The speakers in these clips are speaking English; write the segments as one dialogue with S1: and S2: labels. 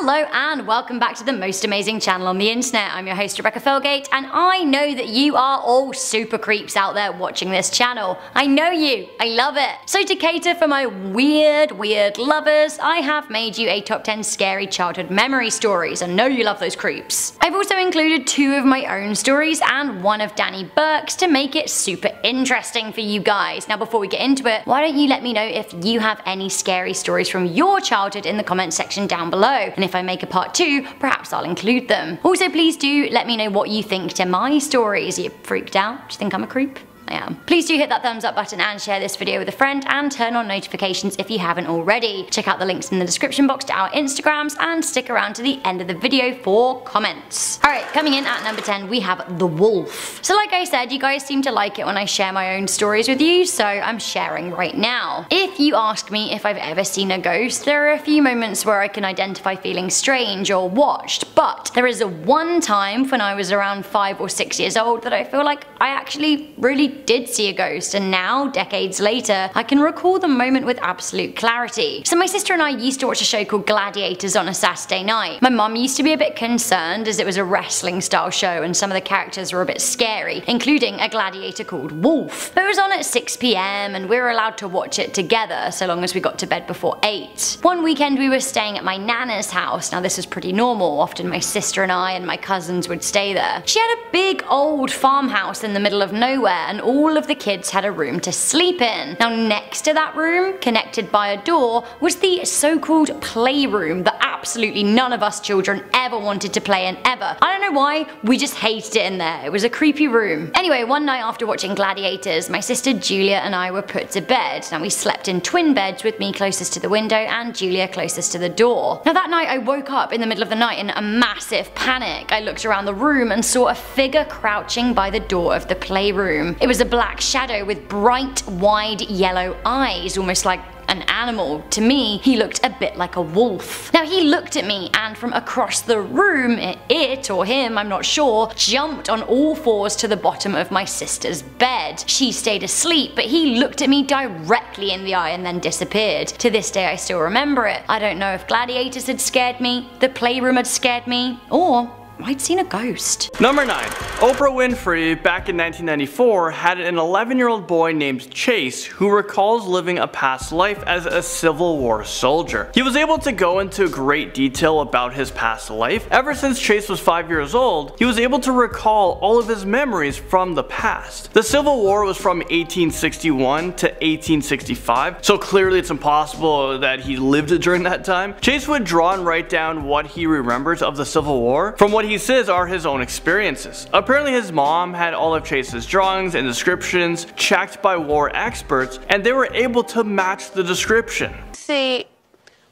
S1: Hello and welcome back to the most amazing channel on the internet. I'm your host Rebecca Felgate, and I know that you are all super creeps out there watching this channel. I know you, I love it. So to cater for my weird lovers, I have made you a top 10 scary childhood memory stories. I know you love those creeps. I've also included 2 of my own stories and 1 of Danny Burke's to make it super interesting for you guys. Now before we get into it, why don't you let me know if you have any scary stories from your childhood in the comment section down below, and if I make a part 2, perhaps I'll include them. Also please do let me know what you think to my stories. Are you freaked out? Do you think I'm a creep? I am. Please do hit that thumbs up button and share this video with a friend, and turn on notifications if you haven't already. Check out the links in the description box to our Instagrams and stick around to the end of the video for comments. Alright, coming in at number 10 we have The Wolf. So like I said, you guys seem to like it when I share my own stories with you, so I'm sharing right now. If you ask me if I've ever seen a ghost, there are a few moments where I can identify feeling strange or watched, but there is a one time when I was around 5 or 6 years old that I feel like I actually really did see a ghost, and now, decades later, I can recall the moment with absolute clarity. So my sister and I used to watch a show called Gladiators on a Saturday night. My mum used to be a bit concerned as it was a wrestling style show and some of the characters were a bit scary, including a gladiator called Wolf. But it was on at 6 PM and we were allowed to watch it together so long as we got to bed before 8. One weekend we were staying at my nana's house. Now this was pretty normal, often my sister and I and my cousins would stay there. She had a big old farmhouse in the middle of nowhere, and all of the kids had a room to sleep in. Now next to that room, connected by a door, was the so-called playroom that absolutely none of us children ever wanted to play in ever. I don't know why, we just hated it in there. It was a creepy room. Anyway, one night after watching Gladiators, my sister Julia and I were put to bed. Now we slept in twin beds with me closest to the window and Julia closest to the door. Now that night I woke up in the middle of the night in a massive panic. I looked around the room and saw a figure crouching by the door of the playroom. It was a black shadow with bright, wide yellow eyes, almost like an animal. To me, he looked a bit like a wolf. Now he looked at me, and from across the room, it or him, I'm not sure, jumped on all fours to the bottom of my sister's bed. She stayed asleep, but he looked at me directly in the eye and then disappeared. To this day I still remember it. I don't know if Gladiators had scared me, the playroom had scared me, or I'd seen a ghost.
S2: Number 9. Oprah Winfrey, back in 1994, had an 11-year-old boy named Chase who recalls living a past life as a Civil War soldier. He was able to go into great detail about his past life. Ever since Chase was 5 years old, he was able to recall all of his memories from the past. The Civil War was from 1861 to 1865, so clearly it's impossible that he lived during that time. Chase would draw and write down what he remembers of the Civil War from what he says are his own experiences. Apparently his mom had all of Chase's drawings and descriptions checked by war experts, and they were able to match the description.
S3: See,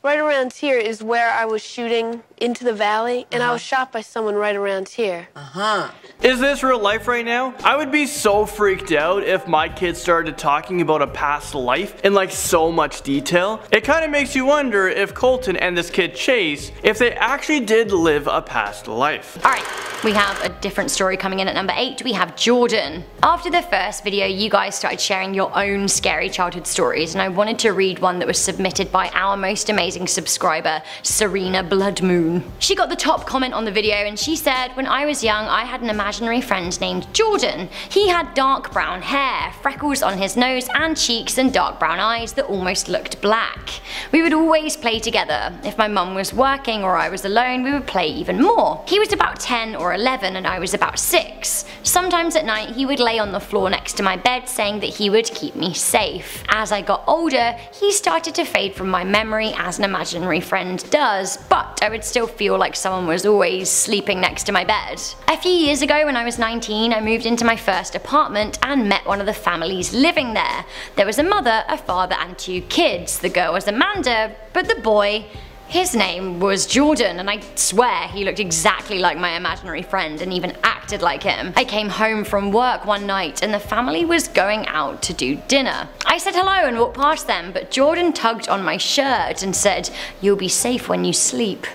S3: right around here is where I was shooting into the valley, and I was shot by someone right around here.
S2: Is this real life right now? I would be so freaked out if my kids started talking about a past life in like so much detail. It kind of makes you wonder if Colton and this kid Chase, if they actually did live a past life.
S1: Alright, we have a different story coming in at number 8. We have Jordan. After the first video, you guys started sharing your own scary childhood stories, and I wanted to read one that was submitted by our most amazing subscriber, Serena Bloodmoon. She got the top comment on the video, and she said, "When I was young, I had an imaginary friend named Jordan. He had dark brown hair, freckles on his nose and cheeks, and dark brown eyes that almost looked black. We would always play together. If my mum was working or I was alone, we would play even more. He was about 10 or 11 and I was about 6. Sometimes at night he would lay on the floor next to my bed saying that he would keep me safe. As I got older, he started to fade from my memory as an imaginary friend does, but I would still feel like someone was always sleeping next to my bed. A few years ago when I was 19, I moved into my first apartment and met one of the families living there. There was a mother, a father and 2 kids. The girl was Amanda, but the boy, his name was Jordan, and I swear he looked exactly like my imaginary friend and even acted like him. I came home from work one night and the family was going out to do dinner. I said hello and walked past them, but Jordan tugged on my shirt and said, "You'll be safe when you sleep."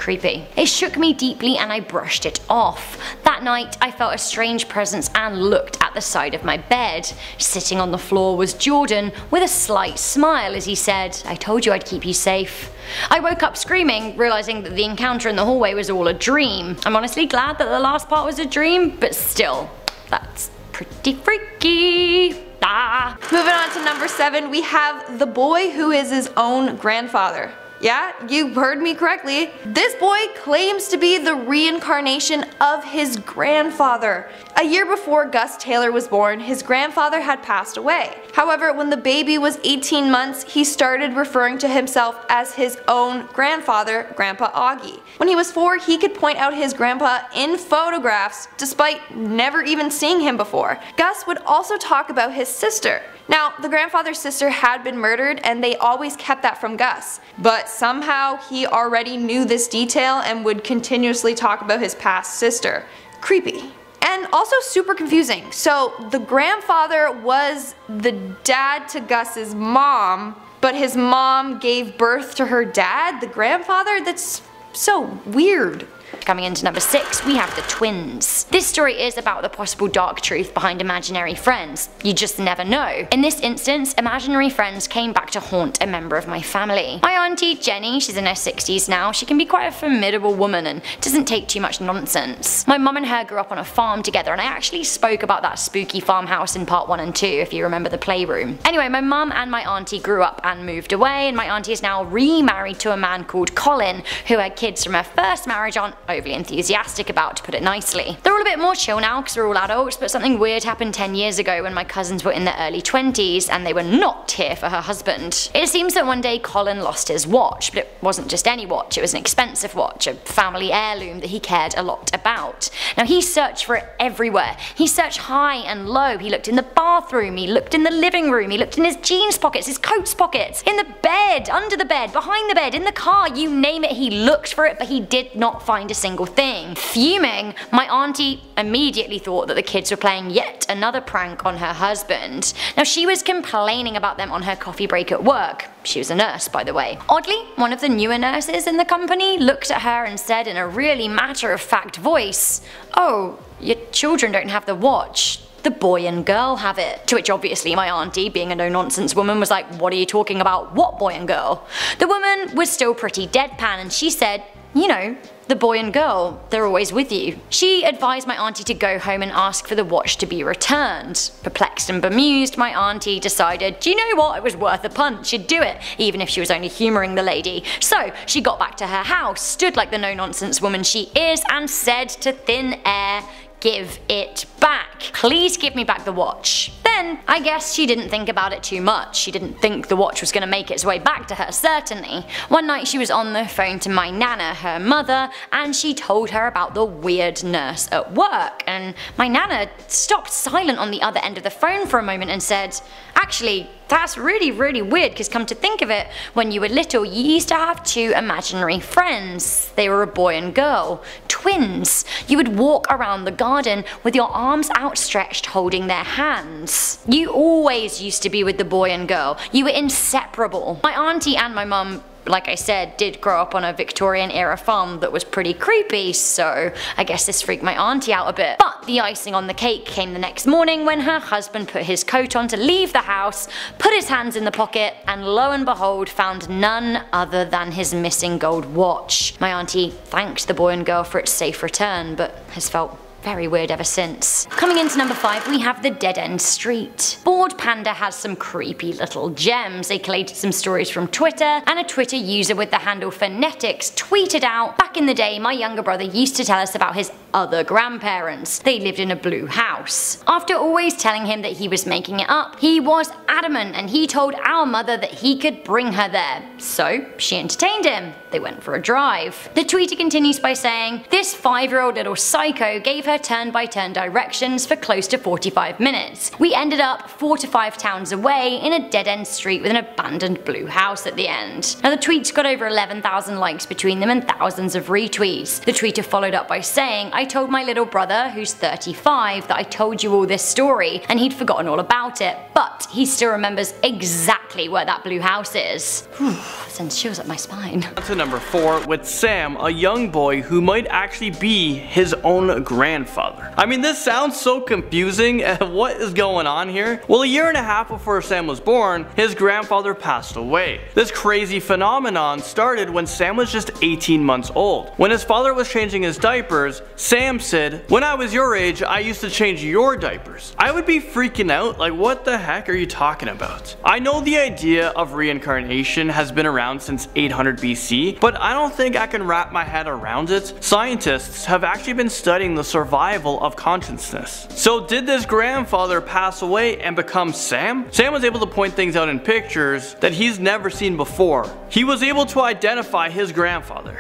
S1: creepy. It shook me deeply and I brushed it off. That night I felt a strange presence and looked at the side of my bed. Sitting on the floor was Jordan with a slight smile as he said, "I told you I'd keep you safe." I woke up screaming, realizing that the encounter in the hallway was all a dream. I'm honestly glad that the last part was a dream, but still, that's pretty freaky. Ah.
S4: Moving on to number 7, we have the boy who is his own grandfather. Yeah, you heard me correctly. This boy claims to be the reincarnation of his grandfather. A year before Gus Taylor was born, his grandfather had passed away. However, when the baby was 18 months, he started referring to himself as his own grandfather, Grandpa Augie. When he was 4, he could point out his grandpa in photographs despite never even seeing him before. Gus would also talk about his sister. Now, the grandfather's sister had been murdered and they always kept that from Gus, but somehow he already knew this detail and would continuously talk about his past sister. Creepy. And also super confusing. So the grandfather was the dad to Gus's mom, but his mom gave birth to her dad, the grandfather? That's so weird.
S1: Coming into number 6, we have the twins. This story is about the possible dark truth behind imaginary friends. You just never know. In this instance, imaginary friends came back to haunt a member of my family. My auntie Jenny, she's in her 60s now, she can be quite a formidable woman and doesn't take too much nonsense. My mum and her grew up on a farm together and I actually spoke about that spooky farmhouse in part 1 and 2 if you remember the playroom. Anyway, my mum and my auntie grew up and moved away and my auntie is now remarried to a man called Colin who had kids from her first marriage on overly enthusiastic about, to put it nicely. They're all a bit more chill now because we're all adults, but something weird happened 10 years ago when my cousins were in their early 20s and they were not here for her husband. It seems that one day Colin lost his watch, but it wasn't just any watch, it was an expensive watch, a family heirloom that he cared a lot about. Now he searched for it everywhere. He searched high and low, he looked in the bathroom, he looked in the living room, he looked in his jeans pockets, his coat's pockets, in the bed, under the bed, behind the bed, in the car, you name it, he looked for it, but he did not find a single thing. Fuming, my auntie immediately thought that the kids were playing yet another prank on her husband. Now she was complaining about them on her coffee break at work. She was a nurse, by the way. Oddly, one of the newer nurses in the company looked at her and said in a really matter-of-fact voice, "Oh, your children don't have the watch. The boy and girl have it." To which obviously my auntie, being a no-nonsense woman, was like, "What are you talking about? What boy and girl?" The woman was still pretty deadpan and she said, "You know, the boy and girl, they're always with you." She advised my auntie to go home and ask for the watch to be returned. Perplexed and bemused, my auntie decided, do you know what, it was worth a punt, she'd do it, even if she was only humouring the lady. So she got back to her house, stood like the no-nonsense woman she is, and said to thin air, "Give it back. Please give me back the watch." Then, I guess she didn't think about it too much. She didn't think the watch was going to make its way back to her, certainly. One night she was on the phone to my nana, her mother, and she told her about the weird nurse at work. And my nana stopped silent on the other end of the phone for a moment and said, "Actually, that's really weird because come to think of it, when you were little you used to have 2 imaginary friends. They were a boy and girl. Twins. You would walk around the garden with your arms outstretched holding their hands. You always used to be with the boy and girl. You were inseparable." My auntie and my mum, like I said, did grow up on a Victorian era farm that was pretty creepy, so I guess this freaked my auntie out a bit. But the icing on the cake came the next morning when her husband put his coat on to leave the house, put his hands in the pocket, and lo and behold found none other than his missing gold watch. My auntie thanked the boy and girl for its safe return, but has felt very weird ever since. Coming into number 5, we have the Dead End Street. Bored Panda has some creepy little gems. They collated some stories from Twitter, and a Twitter user with the handle Phonetics tweeted out, "Back in the day, my younger brother used to tell us about his other grandparents. They lived in a blue house. After always telling him that he was making it up, he was adamant and he told our mother that he could bring her there. So she entertained him. They went for a drive." The tweeter continues by saying, "This 5-year-old little psycho gave her turn-by-turn directions for close to 45 minutes. We ended up 4 to 5 towns away in a dead-end street with an abandoned blue house at the end." Now the tweets got over 11,000 likes between them and thousands of retweets. The tweeter followed up by saying, "I told my little brother, who's 35, that I told you all this story and he'd forgotten all about it, but he still remembers exactly exactly where that blue house is. Whew, sends chills up my spine.
S2: To number 4 with Sam, a young boy who might actually be his own grandfather. I mean, this sounds so confusing. What is going on here? Well, a year and a half before Sam was born, his grandfather passed away. This crazy phenomenon started when Sam was just 18 months old. When his father was changing his diapers, Sam said, "When I was your age, I used to change your diapers." I would be freaking out, like, what the heck are you talking about? I know the idea of reincarnation has been around since 800 BC, but I don't think I can wrap my head around it. Scientists have actually been studying the survival of consciousness. So did this grandfather pass away and become Sam? Sam was able to point things out in pictures that he's never seen before. He was able to identify his grandfather.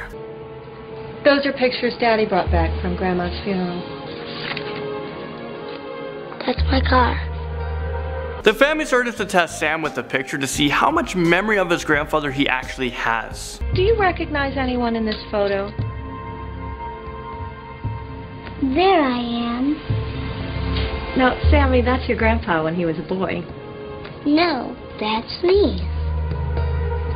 S5: Those are pictures Daddy brought back from Grandma's funeral.
S6: That's my car.
S2: The family started to test Sam with the picture to see how much memory of his grandfather he actually has.
S5: Do you recognize anyone in this photo?
S6: There I am.
S5: No, Sammy, that's your grandpa when he was a boy.
S6: No, that's me.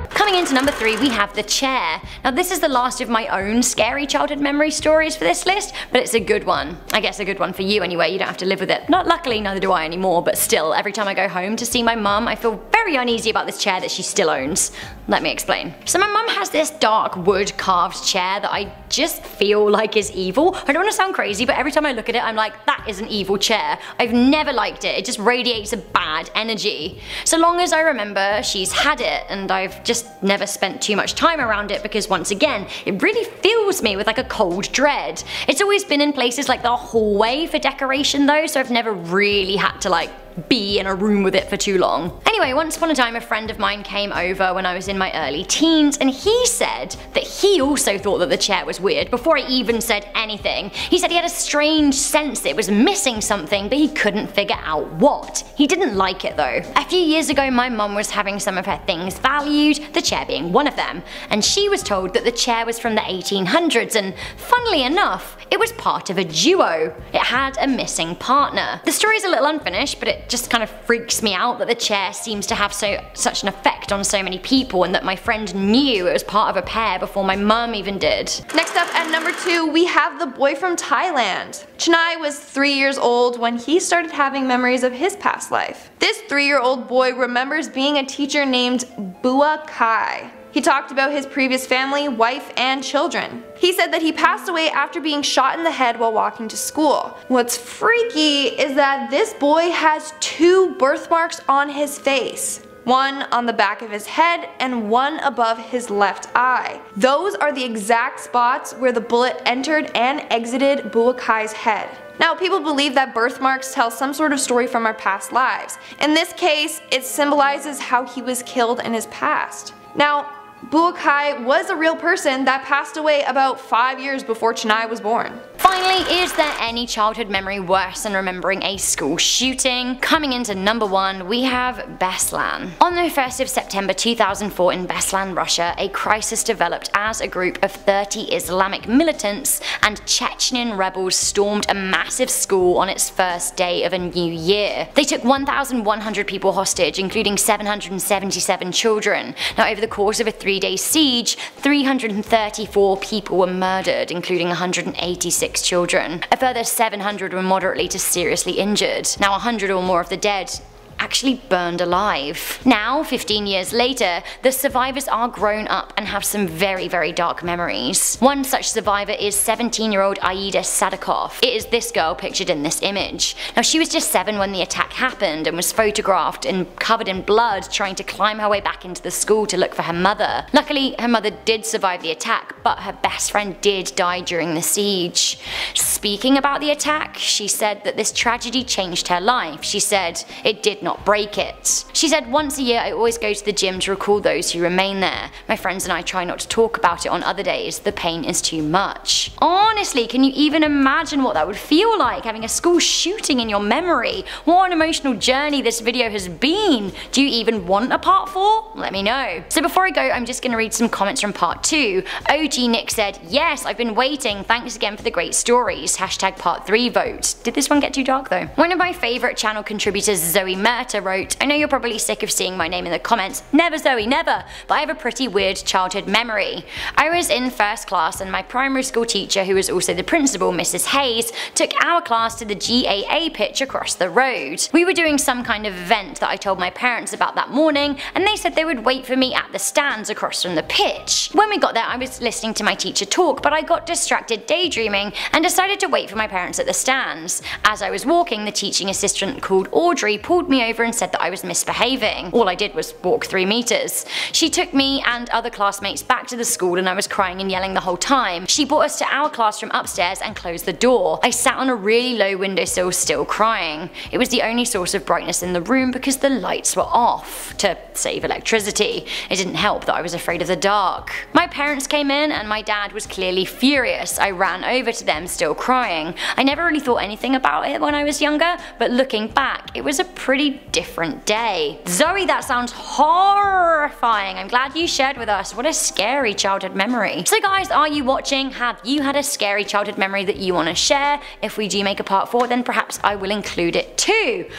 S1: Coming into number 3, we have the chair. Now this is the last of my own scary childhood memory stories for this list, but it's a good one. I guess a good one for you anyway, you don't have to live with it. Not luckily, neither do I anymore, but still, every time I go home to see my mum, I feel very uneasy about this chair that she still owns. Let me explain. So my mum has this dark wood carved chair that I just feel like is evil. I don't want to sound crazy, but every time I look at it, I'm like, that is an evil chair. I've never liked it. It just radiates a bad energy. So long as I remember, she's had it, and I've just never spent too much time around it because once again, it really fills me with like a cold dread. It's always been in places like the hallway for decoration though, so I've never really had to like be in a room with it for too long. Anyway, once upon a time a friend of mine came over when I was in my early teens, and he said that he also thought that the chair was weird before I even said anything. He said he had a strange sense that it was missing something, but he couldn't figure out what. He didn't like it though. A few years ago my mum was having some of her things valued, the chair being one of them, and she was told that the chair was from the 1800s, and funnily enough, it was part of a duo. It had a missing partner. The story's a little unfinished, but it just kind of freaks me out that the chair seems to have such an effect on so many people, and that my friend knew it was part of a pair before my mum even did.
S4: Next up at number 2, we have the boy from Thailand. Chennai was 3 years old when he started having memories of his past life. This 3-year-old boy remembers being a teacher named Bua Kai. He talked about his previous family, wife, and children. He said that he passed away after being shot in the head while walking to school. What's freaky is that this boy has 2 birthmarks on his face. One on the back of his head and one above his left eye. Those are the exact spots where the bullet entered and exited Bua Kai's head. Now, people believe that birthmarks tell some sort of story from our past lives. In this case, it symbolizes how he was killed in his past. Now, Bua Kai was a real person that passed away about 5 years before Chennai was born.
S1: Finally, is there any childhood memory worse than remembering a school shooting? Coming into number 1, we have Beslan. On the 1st of September 2004 in Beslan, Russia, a crisis developed as a group of 30 Islamic militants and Chechen rebels stormed a massive school on its first day of a new year. They took 1,100 people hostage, including 777 children. Now, over the course of a 3-day siege, 334 people were murdered, including 186 children. A further 700 were moderately to seriously injured. Now 100 or more of the dead actually burned alive. Now, 15 years later, the survivors are grown up and have some very, very dark memories. One such survivor is 17-year-old Aida Sadikov. It is this girl pictured in this image. Now, she was just 7 when the attack happened and was photographed and covered in blood trying to climb her way back into the school to look for her mother. Luckily, her mother did survive the attack, but her best friend did die during the siege. Speaking about the attack, she said that this tragedy changed her life. She said, "It did not break it." She said, "Once a year I always go to the gym to recall those who remain there. My friends and I try not to talk about it on other days. The pain is too much." Honestly, can you even imagine what that would feel like, having a school shooting in your memory? What an emotional journey this video has been. Do you even want a part 4? Let me know. So before I go, I'm just going to read some comments from part 2. OG Nick said, "Yes, I've been waiting. Thanks again for the great stories. Hashtag part 3 vote." Did this one get too dark though? One of my favourite channel contributors, Zoe Mer, Roberta wrote, I know you're probably sick of seeing my name in the comments. Never Zoe, never, but I have a pretty weird childhood memory. I was in first class and my primary school teacher, who was also the principal, Mrs. Hayes, took our class to the GAA pitch across the road. We were doing some kind of event that I told my parents about that morning, and they said they would wait for me at the stands across from the pitch. When we got there, I was listening to my teacher talk, but I got distracted daydreaming and decided to wait for my parents at the stands. As I was walking, the teaching assistant called Audrey pulled me over and said that I was misbehaving. All I did was walk 3 meters. She took me and other classmates back to the school and I was crying and yelling the whole time. She brought us to our classroom upstairs and closed the door. I sat on a really low windowsill still crying. It was the only source of brightness in the room because the lights were off to save electricity. It didn't help that I was afraid of the dark. My parents came in and my dad was clearly furious. I ran over to them still crying. I never really thought anything about it when I was younger, but looking back, it was a pretty different day. Zoe, that sounds horrifying. I'm glad you shared with us. What a scary childhood memory. So guys, are you watching? Have you had a scary childhood memory that you want to share? If we do make a part 4, then perhaps I will include it too.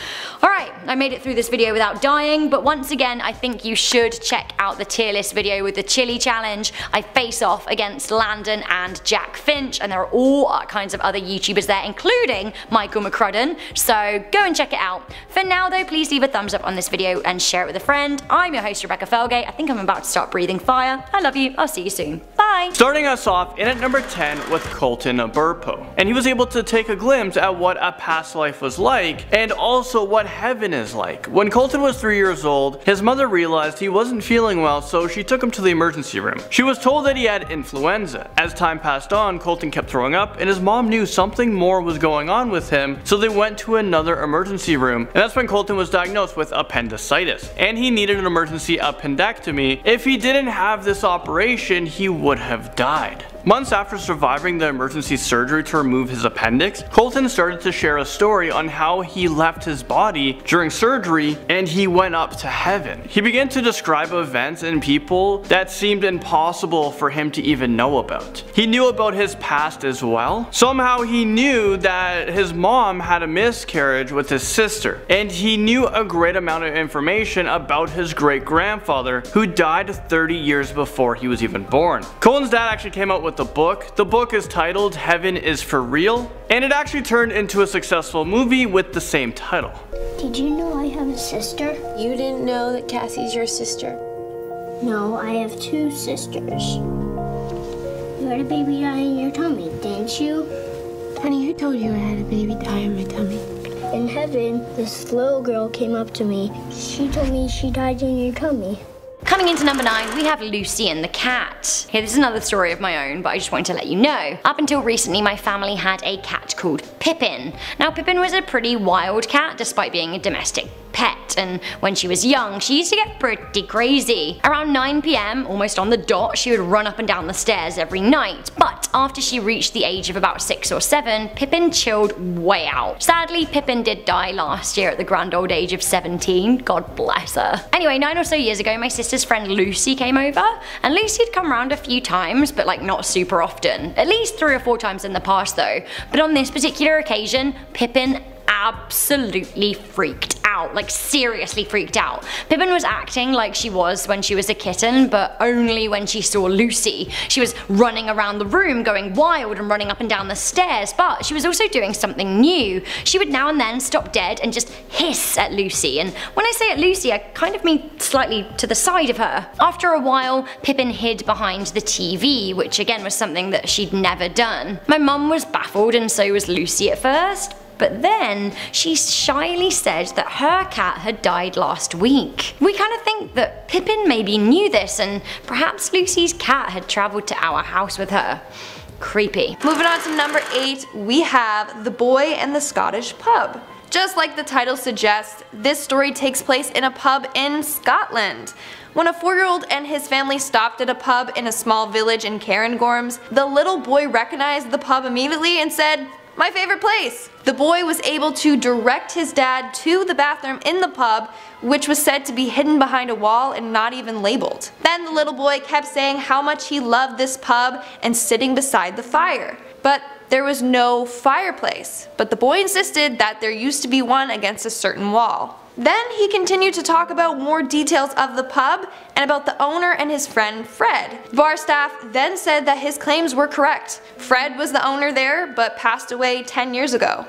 S1: Alright, I made it through this video without dying, but once again, I think you should check out the tier list video with the chili challenge. I face off against Landon and Jack Finch, and there are all kinds of other YouTubers there, including Michael McCrudden, so go and check it out. For now though, please leave a thumbs up on this video and share it with a friend. I'm your host Rebecca Felgate. I think I'm about to start breathing fire. I love you. I'll see you soon. Bye!
S2: Starting us off in at number 10 with COLTON, a BURPO. And he was able to take a glimpse at what a past life was like, and also what heaven is like. When COLTON was 3 years old, his mother realized he wasn't feeling well, so she took him to the emergency room. She was told that he had influenza. As time passed on, COLTON kept throwing up, and his mom knew something more was going on with him, so they went to another emergency room, and that's when COLTON was diagnosed with appendicitis, and he needed an emergency appendectomy. If he didn't have this operation, he would have died. Months after surviving the emergency surgery to remove his appendix, COLTON started to share a story on how he left his body during surgery and he went up to heaven. He began to describe events and people that seemed impossible for him to even know about. He knew about his past as well. Somehow he knew that his mom had a miscarriage with his sister, and he knew a great amount of information about his great-grandfather who died 30 years before he was even born. COLTON's dad actually came out with the book. The book is titled Heaven is for Real, and it actually turned into a successful movie with the same title.
S6: Did you know I have a sister?
S3: You didn't know that Cassie's your sister?
S6: No, I have 2 sisters. You had a baby die in your tummy, didn't you?
S3: Honey, who told you I had a baby die in my tummy?
S6: In heaven, this little girl came up to me. She told me she died in your tummy.
S1: Coming into number 9, we have Lucy and the cat. Here, this is another story of my own, but I just wanted to let you know. Up until recently, my family had a cat called Pippin. Now, Pippin was a pretty wild cat, despite being a domestic pet, and when she was young, she used to get pretty crazy. Around 9 PM, almost on the dot, she would run up and down the stairs every night, but after she reached the age of about 6 or 7, Pippin chilled way out. Sadly, Pippin did die last year at the grand old age of 17, God bless her. Anyway, 9 or so years ago, my sister's friend Lucy came over, and Lucy had come around a few times, but like not super often. At least 3 or 4 times in the past though, but on this particular occasion, Pippin absolutely freaked out, like seriously freaked out. Pippin was acting like she was when she was a kitten, but only when she saw Lucy. She was running around the room going wild and running up and down the stairs, but she was also doing something new. She would now and then stop dead and just hiss at Lucy, and when I say at Lucy, I kind of mean slightly to the side of her. After a while, Pippin hid behind the TV, which again was something that she'd never done. My mum was baffled and so was Lucy at first, but then she shyly said that her cat had died last week. We kind of think that Pippin maybe knew this, and perhaps Lucy's cat had travelled to our house with her. Creepy.
S4: Moving on to number 8, we have The Boy and the Scottish Pub. Just like the title suggests, this story takes place in a pub in Scotland. When a 4-year-old and his family stopped at a pub in a small village in Cairngorms, the little boy recognized the pub immediately and said, "My favorite place." The boy was able to direct his dad to the bathroom in the pub, which was said to be hidden behind a wall and not even labeled. Then the little boy kept saying how much he loved this pub and sitting beside the fire. But there was no fireplace, but the boy insisted that there used to be one against a certain wall. Then he continued to talk about more details of the pub and about the owner and his friend Fred. The bar staff then said that his claims were correct. Fred was the owner there, but passed away 10 years ago.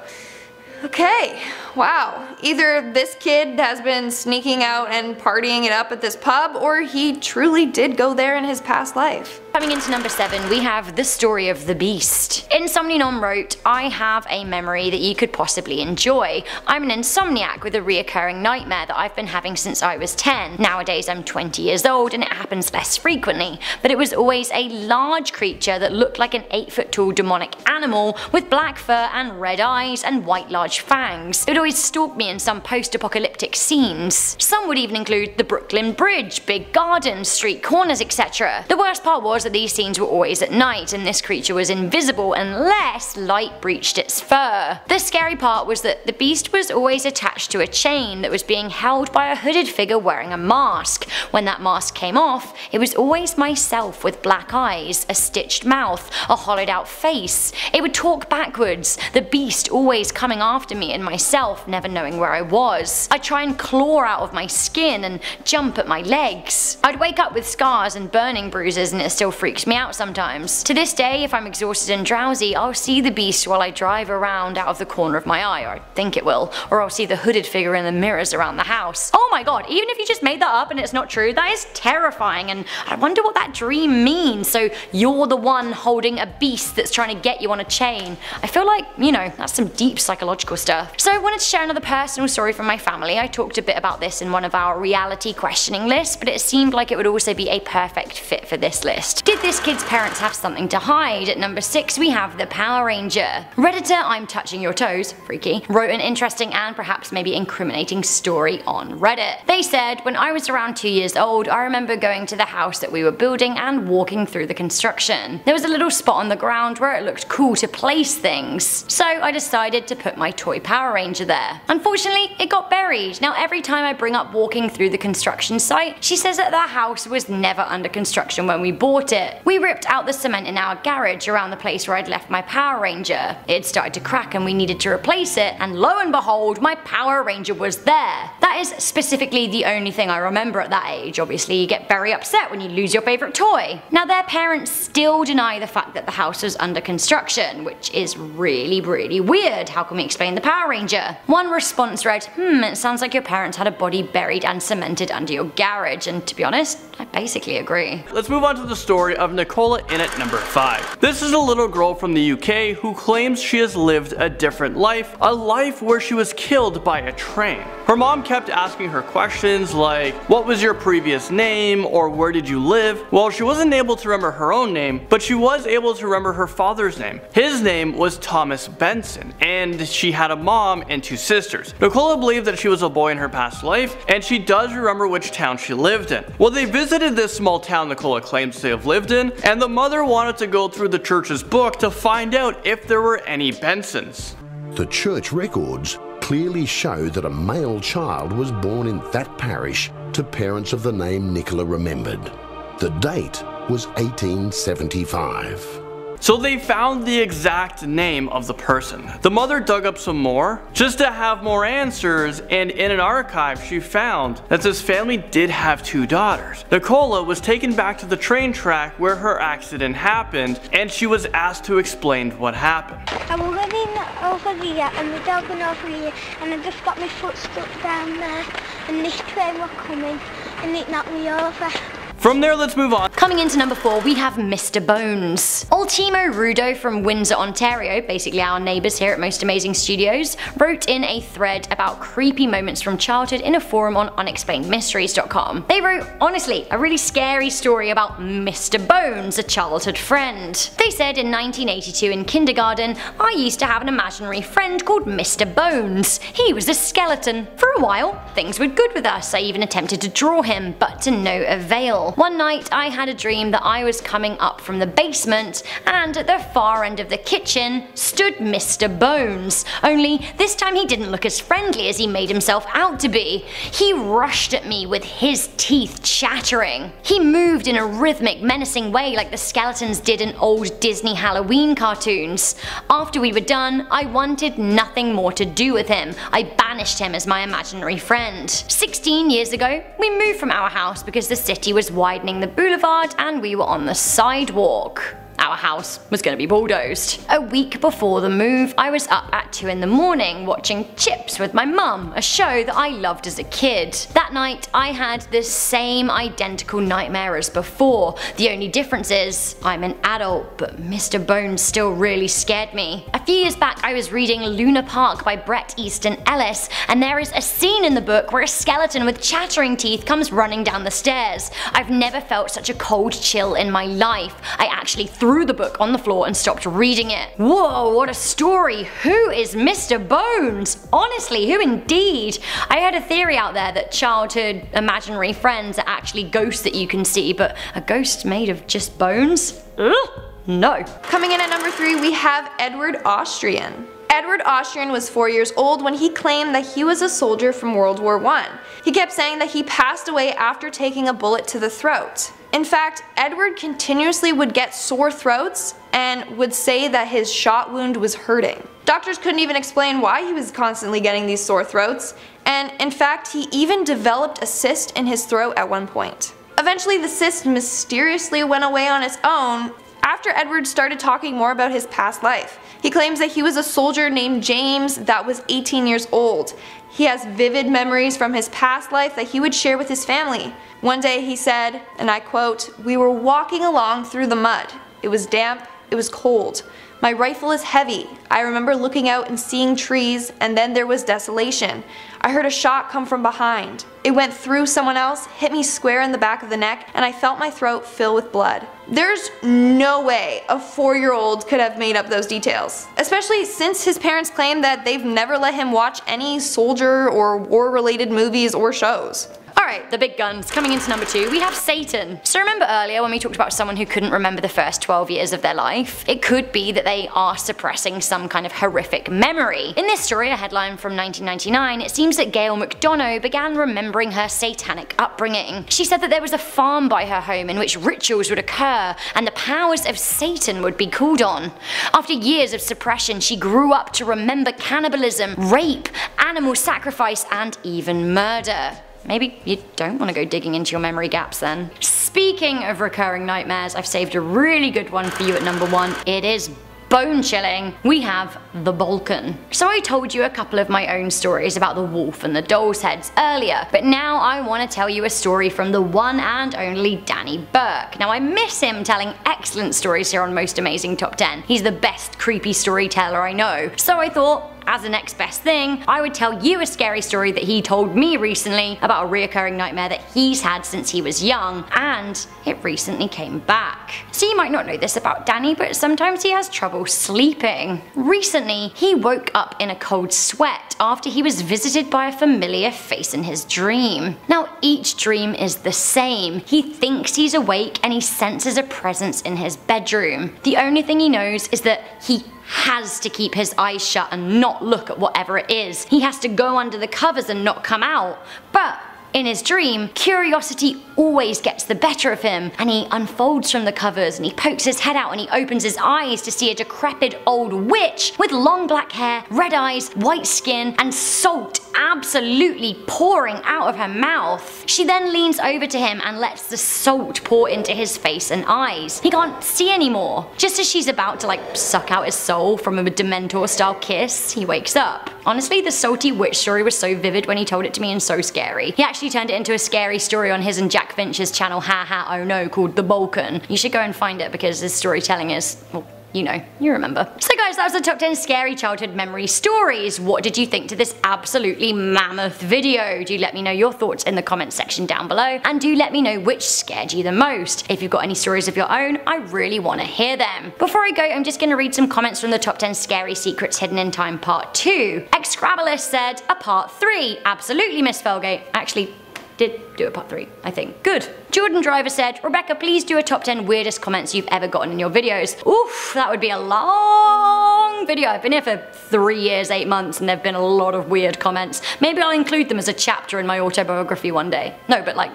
S4: Okay, wow. Either this kid has been sneaking out and partying it up at this pub, or he truly did go there in his past life.
S1: Coming into number 7, we have the story of the Beast. Insomnianom wrote, I have a memory that you could possibly enjoy. I'm an insomniac with a reoccurring nightmare that I've been having since I was 10. Nowadays I'm 20 years old and it happens less frequently, but it was always a large creature that looked like an 8-foot tall demonic animal with black fur and red eyes and white large fangs. It would always stalk me in some post-apocalyptic scenes. Some would even include the Brooklyn Bridge, big gardens, street corners, etc. The worst part was that these scenes were always at night and this creature was invisible unless light breached its fur. The scary part was that the beast was always attached to a chain that was being held by a hooded figure wearing a mask. When that mask came off, it was always myself with black eyes, a stitched mouth, a hollowed out face. It would talk backwards, the beast always coming after me and myself never knowing where I was. I'd try and claw out of my skin and jump at my legs. I'd wake up with scars and burning bruises and it still freaks me out sometimes. To this day, if I'm exhausted and drowsy, I'll see the beast while I drive around out of the corner of my eye, or I think it will, or I'll see the hooded figure in the mirrors around the house. Oh my god, even if you just made that up and it's not true, that is terrifying, and I wonder what that dream means. So you're the one holding a beast that's trying to get you on a chain. I feel like, you know, that's some deep psychological stuff. So I wanted to share another personal story from my family. I talked a bit about this in one of our reality questioning lists, but it seemed like it would also be a perfect fit for this list. Did this kid's parents have something to hide? At number 6 we have the Power Ranger. Redditor I'm touching your toes, freaky, wrote an interesting and perhaps maybe incriminating story on Reddit. They said, when I was around 2 years old, I remember going to the house that we were building and walking through the construction. There was a little spot on the ground where it looked cool to place things, so I decided to put my toy Power Ranger there. Unfortunately, it got buried. Now every time I bring up walking through the construction site, she says that the house was never under construction when we bought it. We ripped out the cement in our garage around the place where I'd left my Power Ranger. It had started to crack and we needed to replace it, and lo and behold, my Power Ranger was there. That is specifically the only thing I remember at that age. Obviously you get very upset when you lose your favourite toy. Now their parents still deny the fact that the house was under construction, which is really weird. How can we explain the Power Ranger? One response read, it sounds like your parents had a body buried and cemented under your garage, and to be honest, I basically agree.
S2: Let's move on to the story of NICOLA in at number 5. This is a little girl from the UK who claims she has lived a different life, a life where she was killed by a train. Her mom kept asking her questions like, what was your previous name, or where did you live? Well, she wasn't able to remember her own name, but she was able to remember her father's name. His name was Thomas Benson, and she had a mom and 2 sisters. NICOLA believed that she was a boy in her past life, and she does remember which town she lived in. Well, they visited this small town NICOLA claims to have lived in, and the mother wanted to go through the church's book to find out if there were any Bensons.
S7: The church records clearly show that a male child was born in that parish to parents of the name NICOLA remembered. The date was 1875.
S2: So they found the exact name of the person. The mother dug up some more, just to have more answers, and in an archive she found that this family did have 2 daughters. NICOLA was taken back to the train track where her accident happened, and she was asked to explain what happened.
S6: I was running over here and the dog went over here and I just got my foot stuck down there and this train was coming and it knocked me over.
S2: From there, let's move on.
S1: Coming into number 4, we have Mr. Bones. Ultimo Rudo from Windsor, Ontario, basically our neighbours here at Most Amazing Studios, wrote in a thread about creepy moments from childhood in a forum on unexplainedmysteries.com. They wrote, honestly, a really scary story about Mr. Bones, a childhood friend. They said in 1982 in kindergarten, I used to have an imaginary friend called Mr. Bones. He was a skeleton. For a while, things were good with us. I even attempted to draw him, but to no avail. channel. One night I had a dream that I was coming up from the basement and at the far end of the kitchen stood Mr. Bones, only this time he didn't look as friendly as he made himself out to be. He rushed at me with his teeth chattering. He moved in a rhythmic, menacing way like the skeletons did in old Disney Halloween cartoons. After we were done, I wanted nothing more to do with him. I banished him as my imaginary friend. 16 years ago, we moved from our house because the city was widening the boulevard and we were on the sidewalk. Our house was going to be bulldozed. A week before the move, I was up at 2 in the morning watching Chips with my mum, a show that I loved as a kid. That night, I had the same identical nightmare as before. The only difference is, I'm an adult, but Mr. Bones still really scared me. A few years back, I was reading Luna Park by Bret Easton Ellis, and there is a scene in the book where a skeleton with chattering teeth comes running down the stairs. I've never felt such a cold chill in my life. I actually threw the book on the floor and stopped reading it. Whoa, what a story! Who is Mr. Bones? Honestly, who indeed? I heard a theory out there that childhood imaginary friends are actually ghosts that you can see, but a ghost made of just bones? Ugh, no.
S4: Coming in at number 3, we have Edward Austrian. Edward Austrian was 4 years old when he claimed that he was a soldier from World War I. He kept saying that he passed away after taking a bullet to the throat. In fact, Edward continuously would get sore throats and would say that his shot wound was hurting. Doctors couldn't even explain why he was constantly getting these sore throats, and in fact he even developed a cyst in his throat at one point. Eventually the cyst mysteriously went away on its own after Edward started talking more about his past life. He claims that he was a soldier named James that was 18 years old. He has vivid memories from his past life that he would share with his family. One day he said, and I quote, "We were walking along through the mud. It was damp, it was cold. My rifle is heavy. I remember looking out and seeing trees, and then there was desolation. I heard a shot come from behind. It went through someone else, hit me square in the back of the neck, and I felt my throat fill with blood." There's no way a 4-year-old could have made up those details, especially since his parents claim that they've never let him watch any soldier or war-related movies or shows.
S1: Alright, the big guns. Coming into number 2, we have Satan. So remember earlier when we talked about someone who couldn't remember the first 12 years of their life? It could be that they are suppressing some kind of horrific memory. In this story, a headline from 1999, it seems that Gail McDonough began remembering her satanic upbringing. She said that there was a farm by her home in which rituals would occur and the powers of Satan would be called on. After years of suppression, she grew up to remember cannibalism, rape, animal sacrifice, and even murder. Maybe you don't want to go digging into your memory gaps then. Speaking of recurring nightmares, I've saved a really good one for you at number 1. It is bone chilling. We have the Balkan. So I told you a couple of my own stories about the wolf and the doll's heads earlier, but now I want to tell you a story from the one and only Danny Burke. Now I miss him telling excellent stories here on Most Amazing Top 10. He's the best creepy storyteller I know. So I thought, as the next best thing, I would tell you a scary story that he told me recently about a reoccurring nightmare that he's had since he was young, and it recently came back. So you might not know this about Danny, but sometimes he has trouble sleeping. Recently, he woke up in a cold sweat after he was visited by a familiar face in his dream. Now each dream is the same. He thinks he's awake and he senses a presence in his bedroom. The only thing he knows is that he has to keep his eyes shut and not look at whatever it is. He has to go under the covers and not come out. But in his dream, curiosity always gets the better of him, and he unfolds from the covers and he pokes his head out and he opens his eyes to see a decrepit old witch with long black hair, red eyes, white skin, and salt absolutely pouring out of her mouth. She then leans over to him and lets the salt pour into his face and eyes. He can't see anymore. Just as she's about to suck out his soul from a Dementor style kiss, he wakes up. Honestly, the salty witch story was so vivid when he told it to me and so scary. He actually turned it into a scary story on his and Jack Finch's channel Haha Oh No called The Balkan. You should go and find it because his storytelling is, well, you know, you remember. So guys, that was the top 10 scary childhood memory stories. What did you think to this absolutely mammoth video? Do let me know your thoughts in the comments section down below, and do let me know which scared you the most. If you've got any stories of your own, I really want to hear them. Before I go, I'm just going to read some comments from the top 10 scary secrets hidden in time part 2. Excrabalus said, a part 3. Absolutely, Miss Felgate. Actually, did do a part 3, I think. Good. Jordan Driver said, Rebecca, please do a top 10 weirdest comments you've ever gotten in your videos. Oof, that would be a long video. I've been here for 3 years, 8 months, and there have been a lot of weird comments. Maybe I'll include them as a chapter in my autobiography one day. No, but like,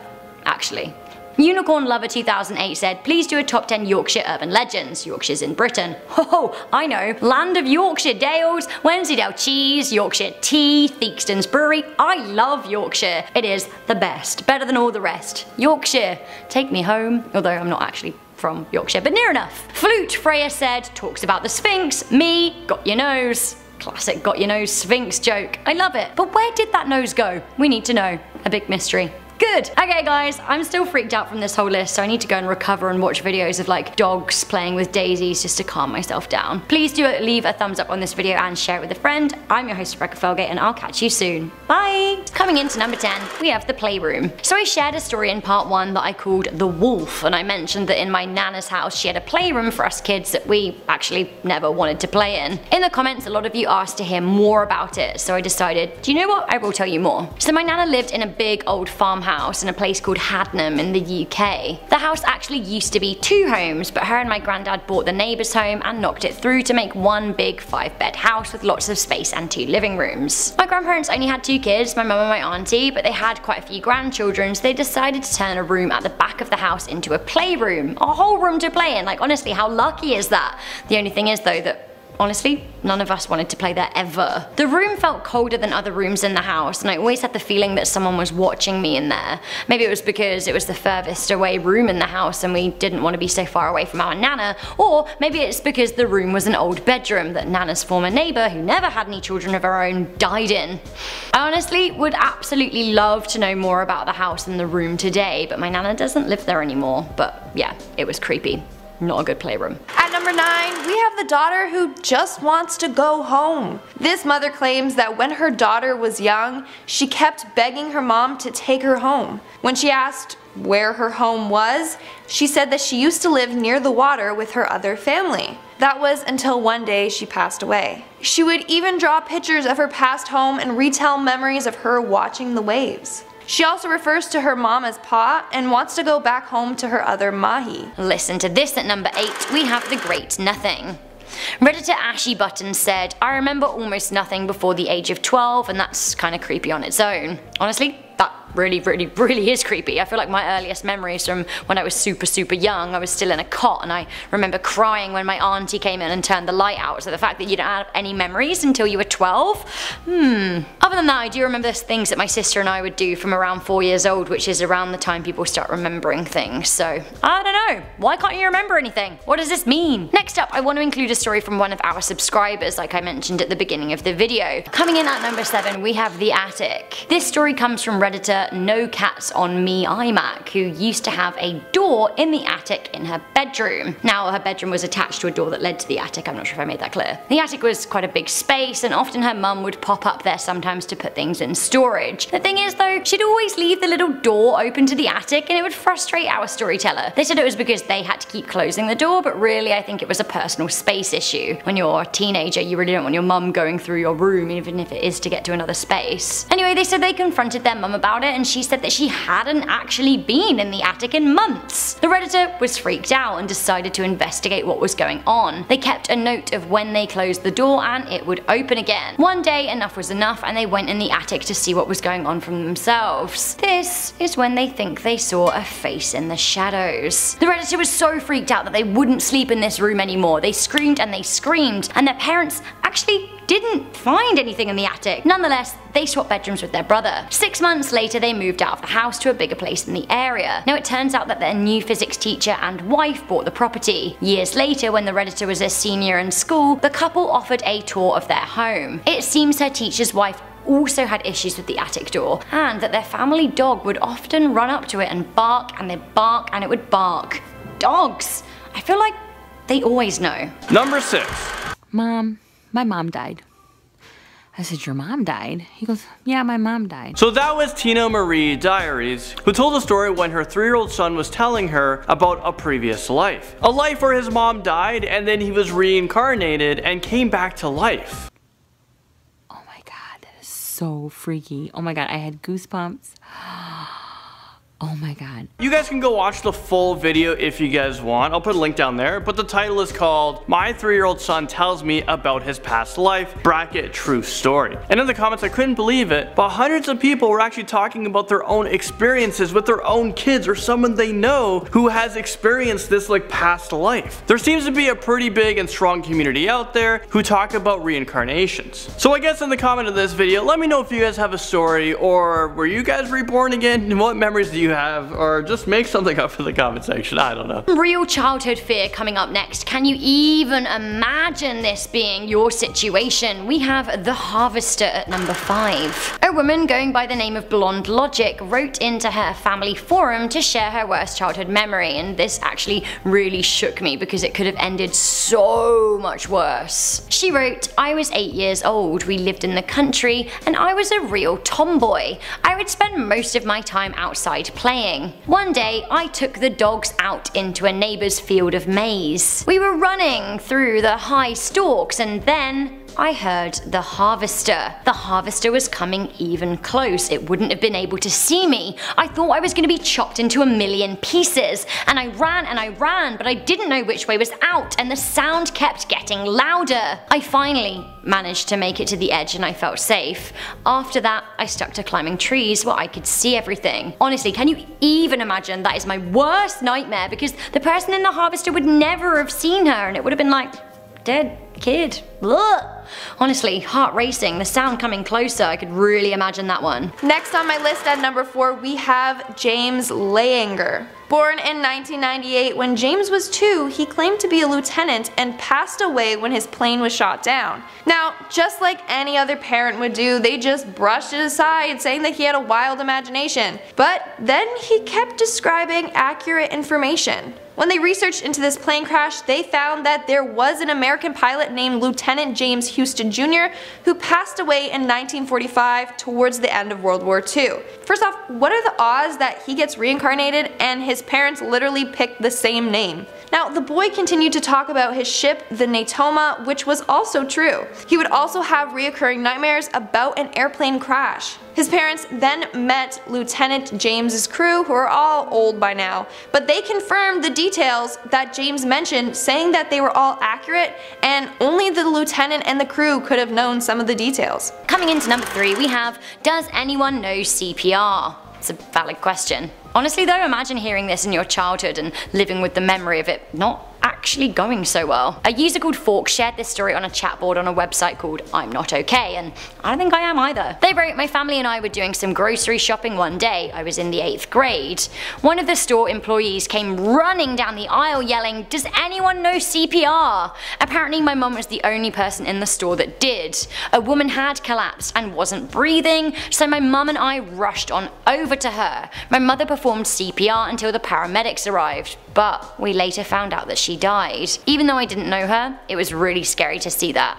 S1: actually. Unicorn Lover 2008 said, please do a top 10 Yorkshire urban legends. Yorkshire's in Britain. Oh, I know. Land of Yorkshire Dales, Wensleydale cheese, Yorkshire tea, Theakston's brewery. I love Yorkshire. It is the best. Better than all the rest. Yorkshire, take me home. Although I'm not actually from Yorkshire, but near enough. Flute Freya said, talks about the Sphinx. Me, got your nose. Classic got your nose Sphinx joke. I love it. But where did that nose go? We need to know. A big mystery. Good. Okay guys, I'm still freaked out from this whole list, so I need to go and recover and watch videos of like dogs playing with daisies just to calm myself down. Please do leave a thumbs up on this video and share it with a friend. I'm your host Rebecca Felgate and I'll catch you soon. Bye! Coming into number 10, we have the Playroom. So I shared a story in part 1 that I called The Wolf, and I mentioned that in my nana's house she had a playroom for us kids that we actually never wanted to play in. In the comments a lot of you asked to hear more about it, so I decided, do you know what, I will tell you more. So my nana lived in a big old farmhouse in a place called Hadnam in the UK. The house actually used to be 2 homes, but her and my granddad bought the neighbour's home and knocked it through to make one big 5-bed house with lots of space and 2 living rooms. My grandparents only had 2 kids, my mum and my auntie, but they had quite a few grandchildren, so they decided to turn a room at the back of the house into a playroom. A whole room to play in. Like honestly, how lucky is that? The only thing is though that honestly, none of us wanted to play there ever. The room felt colder than other rooms in the house, and I always had the feeling that someone was watching me in there. Maybe it was because it was the furthest away room in the house and we didn't want to be so far away from our nana, or maybe it's because the room was an old bedroom that nana's former neighbour, who never had any children of her own, died in. I honestly would absolutely love to know more about the house and the room today, but my nana doesn't live there anymore. But yeah, it was creepy. Not a good playroom.
S4: At number 9, we have the daughter who just wants to go home. This mother claims that when her daughter was young, she kept begging her mom to take her home. When she asked where her home was, she said that she used to live near the water with her other family. That was until one day she passed away. She would even draw pictures of her past home and retell memories of her watching the waves. She also refers to her mom as Pa and wants to go back home to her other mahi.
S1: Listen to this at number 8, we have The Great Nothing. Redditor Ashy Button said, I remember almost nothing before the age of 12 and that's kinda creepy on its own. Honestly, that really is creepy. I feel like my earliest memories from when I was super young, I was still in a cot and I remember crying when my auntie came in and turned the light out. So the fact that you don't have any memories until you were 12? Other than that, I do remember things that my sister and I would do from around 4 years old, which is around the time people start remembering things. So I don't know. Why can't you remember anything? What does this mean? Next up, I want to include a story from one of our subscribers, like I mentioned at the beginning of the video. Coming in at number 7, we have The Attic. This story comes from Redditor No Cats on Me iMac, who used to have a door in the attic in her bedroom. Now her bedroom was attached to a door that led to the attic. I'm not sure if I made that clear. The attic was quite a big space and often her mum would pop up there sometimes to put things in storage. The thing is though, she'd always leave the little door open to the attic and it would frustrate our storyteller. They said it was because they had to keep closing the door, but really I think it was a personal space issue. When you're a teenager, you really don't want your mum going through your room, even if it is to get to another space. Anyway, they said they confronted their mum about it and she said that she hadn't actually been in the attic in months. The Redditor was freaked out and decided to investigate what was going on. They kept a note of when they closed the door and it would open again. One day enough was enough and they went in the attic to see what was going on from themselves. This is when they think they saw a face in the shadows. The Redditor was so freaked out that they wouldn't sleep in this room anymore. They screamed and they screamed and their parents actually didn't find anything in the attic. Nonetheless, they swapped bedrooms with their brother. 6 months later, they moved out of the house to a bigger place in the area. Now it turns out that their new physics teacher and wife bought the property. Years later, when the Redditor was a senior in school, the couple offered a tour of their home. It seems her teacher's wife also had issues with the attic door, and that their family dog would often run up to it and bark, and they'd bark, and it would bark. Dogs! I feel like they always know.
S2: Number 6.
S8: Mom, my mom died. I said, your mom died? He goes, yeah, my mom died.
S2: So that was Tina Marie Diaries, who told a story when her 3-year-old son was telling her about a previous life. A life where his mom died and then he was reincarnated and came back to life.
S8: Oh my god, that is so freaky. Oh my god, I had goosebumps. Oh my god.
S2: You guys can go watch the full video if you guys want. I'll put a link down there, but the title is called "My 3-year-old son tells me about his past life, bracket true story." And in the comments I couldn't believe it, but hundreds of people were actually talking about their own experiences with their own kids or someone they know who has experienced this like past life. There seems to be a pretty big and strong community out there who talk about reincarnations. So I guess in the comment of this video, let me know if you guys have a story, or were you guys reborn again, and what memories do you have, or just make something up in the comment section. I don't know.
S1: Real childhood fear coming up next. Can you even imagine this being your situation? We have the harvester at number 5. A woman going by the name of Blonde Logic wrote into her family forum to share her worst childhood memory, and this actually really shook me because it could have ended so much worse. She wrote, "I was 8 years old, we lived in the country, and I was a real tomboy. I would spend most of my time outside playing. One day I took the dogs out into a neighbour's field of maize. We were running through the high stalks and then I heard the harvester. The harvester was coming even close. It wouldn't have been able to see me. I thought I was going to be chopped into a million pieces, and I ran, but I didn't know which way was out, and the sound kept getting louder. I finally managed to make it to the edge and I felt safe. After that, I stuck to climbing trees where I could see everything." Honestly, can you even imagine? That is my worst nightmare, because the person in the harvester would never have seen her, and it would have been like, dead kid. Ugh. Honestly, heart racing, the sound coming closer, I could really imagine that one.
S4: Next on my list at number 4, we have James LEININGER. Born in 1998, when James was 2, he claimed to be a lieutenant and passed away when his plane was shot down. Now, just like any other parent would do, they just brushed it aside, saying that he had a wild imagination. But then he kept describing accurate information. When they researched into this plane crash, they found that there was an American pilot named Lieutenant James Houston Jr. who passed away in 1945 towards the end of World War II. First off, what are the odds that he gets reincarnated and his parents literally picked the same name? Now, the boy continued to talk about his ship, the Natoma, which was also true. He would also have reoccurring nightmares about an airplane crash. His parents then met Lieutenant James's crew, who are all old by now, but they confirmed the details that James mentioned, saying that they were all accurate and only the lieutenant and the crew could have known some of the details.
S1: Coming into number 3, we have, does anyone know CPR? It's a valid question. Honestly though, imagine hearing this in your childhood and living with the memory of it not actually going so well. A user called Fork shared this story on a chat board on a website called I'm Not Okay, and I don't think I am either. They wrote, "My family and I were doing some grocery shopping one day. I was in the 8th grade. One of the store employees came running down the aisle yelling, 'Does anyone know CPR?' Apparently my mum was the only person in the store that did. A woman had collapsed and wasn't breathing, so my mum and I rushed on over to her. My mother performed CPR until the paramedics arrived, but we later found out that she died. Even though I didn't know her, it was really scary to see that.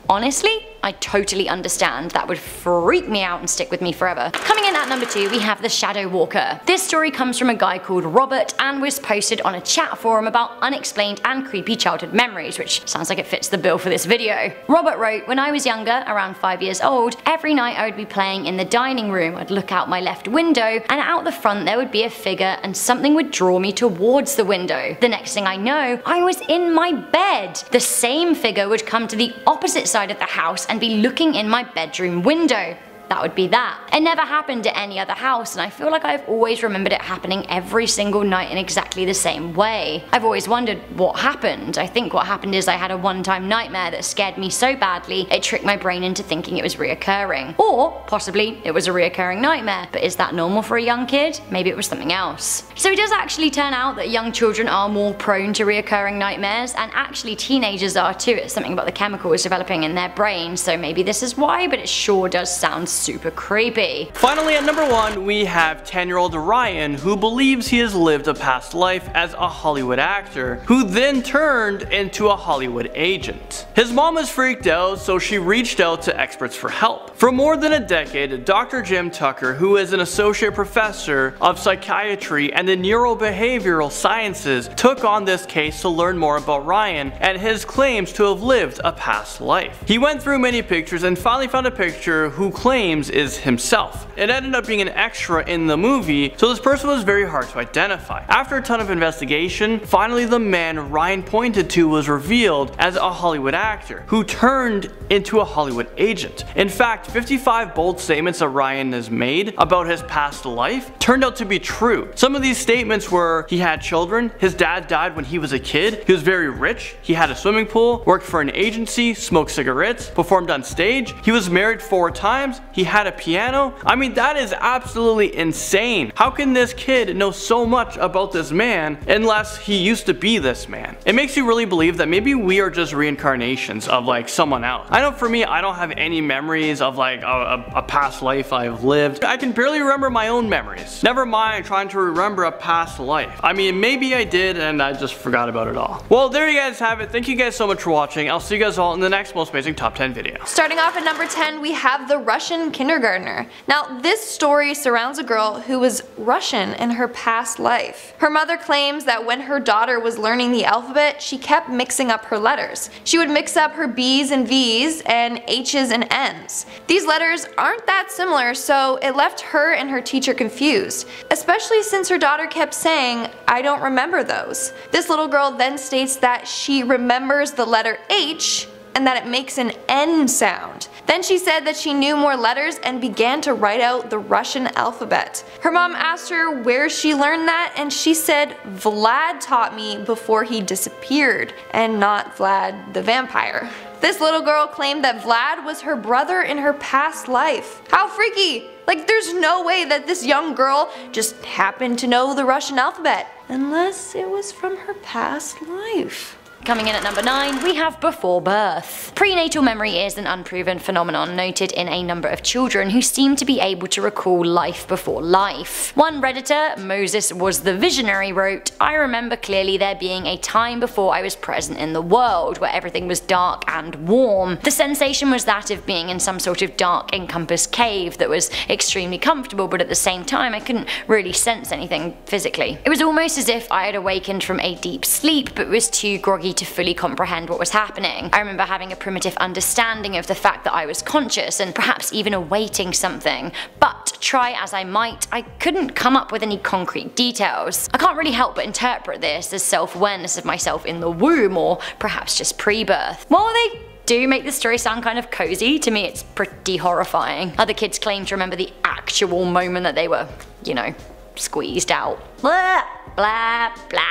S1: Honestly, I totally understand. That would freak me out and stick with me forever." Coming in at number 2, we have the Shadow Walker. This story comes from a guy called Robert and was posted on a chat forum about unexplained and creepy childhood memories, which sounds like it fits the bill for this video. Robert wrote, "When I was younger, around 5 years old, every night I would be playing in the dining room. I'd look out my left window and out the front there would be a figure and something would draw me towards the window. The next thing I know, I was in my bed. The same figure would come to the opposite side of the house and be looking in my bedroom window. That would be that. It never happened at any other house, and I feel like I've always remembered it happening every single night in exactly the same way. I've always wondered what happened. I think what happened is I had a one-time nightmare that scared me so badly it tricked my brain into thinking it was reoccurring. Or possibly it was a reoccurring nightmare, but is that normal for a young kid? Maybe it was something else." So it does actually turn out that young children are more prone to reoccurring nightmares, and actually teenagers are too. It's something about the chemicals developing in their brain, so maybe this is why, but it sure does sound super creepy.
S2: Finally, at number 1, we have 10-year-old Ryan, who believes he has lived a past life as a Hollywood actor, who then turned into a Hollywood agent. His mom was freaked out, so she reached out to experts for help. For more than a decade, Dr. Jim Tucker, who is an associate professor of psychiatry and the neurobehavioral sciences, took on this case to learn more about Ryan and his claims to have lived a past life. He went through many pictures and finally found a picture who claimed claims is himself. It ended up being an extra in the movie, so this person was very hard to identify. After a ton of investigation, finally the man Ryan pointed to was revealed as a Hollywood actor who turned into a Hollywood agent. In fact, 55 bold statements that Ryan has made about his past life turned out to be true. Some of these statements were he had children, his dad died when he was a kid, he was very rich, he had a swimming pool, worked for an agency, smoked cigarettes, performed on stage, he was married 4 times, he had a piano. I mean, that is absolutely insane. How can this kid know so much about this man unless he used to be this man? It makes you really believe that maybe we are just reincarnations of like someone else. I know for me, I don't have any memories of like a past life I've lived. I can barely remember my own memories. Never mind trying to remember a past life. I mean, maybe I did and I just forgot about it all. Well, there you guys have it. Thank you guys so much for watching. I'll see you guys all in the next most amazing top 10 video.
S4: Starting off at number 10, we have the Russian kindergartner. Now, this story surrounds a girl who was Russian in her past life. Her mother claims that when her daughter was learning the alphabet, she kept mixing up her letters. She would mix up her B's and V's and H's and N's. These letters aren't that similar, so it left her and her teacher confused, especially since her daughter kept saying, "I don't remember those." This little girl then states that she remembers the letter H and that it makes an N sound. Then she said that she knew more letters and began to write out the Russian alphabet. Her mom asked her where she learned that, and she said, "Vlad taught me before he disappeared," and not Vlad the vampire. This little girl claimed that Vlad was her brother in her past life. How freaky! Like, there's no way that this young girl just happened to know the Russian alphabet, unless it was from her past life.
S1: Coming in at number 9, we have before birth. Prenatal memory is an unproven phenomenon noted in a number of children who seem to be able to recall life before life. One Redditor, Moses was the visionary, wrote, "I remember clearly there being a time before I was present in the world where everything was dark and warm. The sensation was that of being in some sort of dark encompassed cave that was extremely comfortable, but at the same time I couldn't really sense anything physically. It was almost as if I had awakened from a deep sleep but was too groggy to fully comprehend what was happening. I remember having a primitive understanding of the fact that I was conscious and perhaps even awaiting something, but try as I might, I couldn't come up with any concrete details. I can't really help but interpret this as self-awareness of myself in the womb, or perhaps just pre-birth." While they do make the story sound kind of cozy, to me it's pretty horrifying. Other kids claim to remember the actual moment that they were, you know, squeezed out. Blah, blah, blah.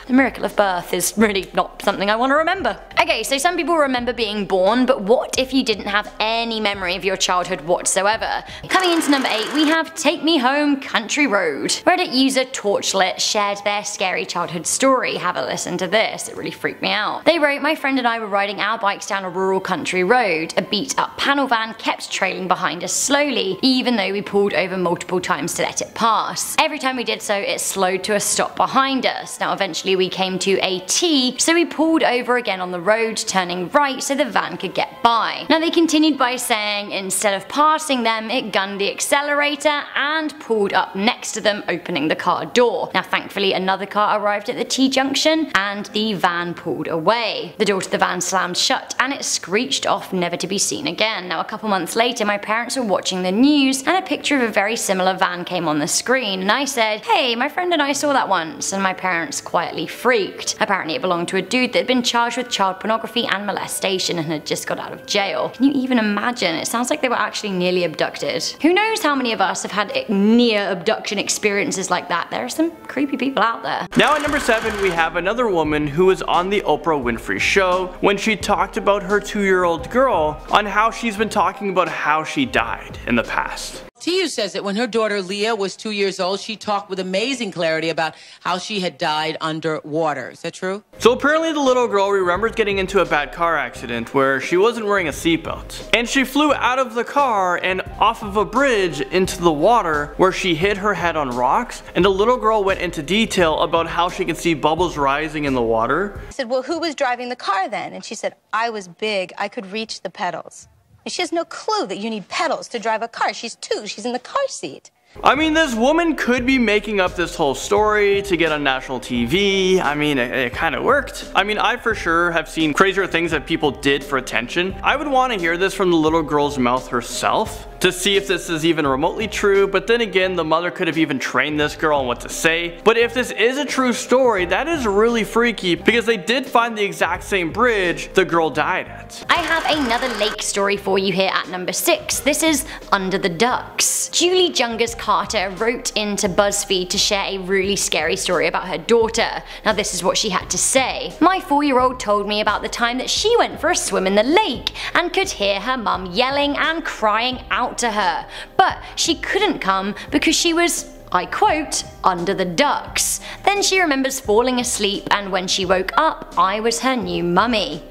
S1: The miracle of birth is really not something I want to remember. Okay, so some people remember being born, but what if you didn't have any memory of your childhood whatsoever? Coming into number 8, we have Take Me Home Country Road. Reddit user Torchlit shared their scary childhood story. Have a listen to this, it really freaked me out. They wrote, "My friend and I were riding our bikes down a rural country road. A beat up panel van kept trailing behind us slowly, even though we pulled over multiple times to let it pass. Every time we did so, it slowed to a stop behind us. Now eventually we came to a T, so we pulled over again on the road, turning right so the van could get by. Now they continued by saying instead of passing them, it gunned the accelerator and pulled up next to them, opening the car door. Now thankfully another car arrived at the T junction and the van pulled away. The door to the van slammed shut and it screeched off, never to be seen again. Now a couple months later my parents were watching the news and a picture of a very similar van came on the screen, and I said, 'Hey, my friend and I saw that once,' and my parents quietly freaked. Apparently it belonged to a dude that had been charged with child pornography and molestation and had just got out of jail. Can you even imagine? It sounds like they were actually nearly abducted. Who knows how many of us have had near abduction experiences like that? There are some creepy people out there."
S2: Now at number 7, we have another woman who was on the Oprah Winfrey Show when she talked about her 2-year-old girl on how she's been talking about how she died in the past.
S9: Tiu says that when her daughter Leah was 2 years old, she talked with amazing clarity about how she had died underwater. Is that true?
S2: So apparently the little girl remembers getting into a bad car accident where she wasn't wearing a seatbelt. And she flew out of the car and off of a bridge into the water where she hit her head on rocks, and the little girl went into detail about how she could see bubbles rising in the water.
S10: I said, "Well, who was driving the car then?" And she said, "I was big, I could reach the pedals." And she has no clue that you need pedals to drive a car. She's 2, she's in the car seat.
S2: I mean, this woman could be making up this whole story to get on national TV. I mean, it kind of worked. I mean, I for sure have seen crazier things that people did for attention. I would want to hear this from the little girl's mouth herself to see if this is even remotely true, but then again, the mother could have even trained this girl on what to say. But if this is a true story, that is really freaky because they did find the exact same bridge the girl died at.
S1: I have another lake story for you here at number 6. This is Under the Ducks. Julie Jungers Carter wrote into BuzzFeed to share a really scary story about her daughter. Now this is what she had to say. My 4-year-old told me about the time that she went for a swim in the lake and could hear her mum yelling and crying out to her, but she couldn't come because she was, I quote, under the ducks. Then she remembers falling asleep, and when she woke up, I was her new mummy.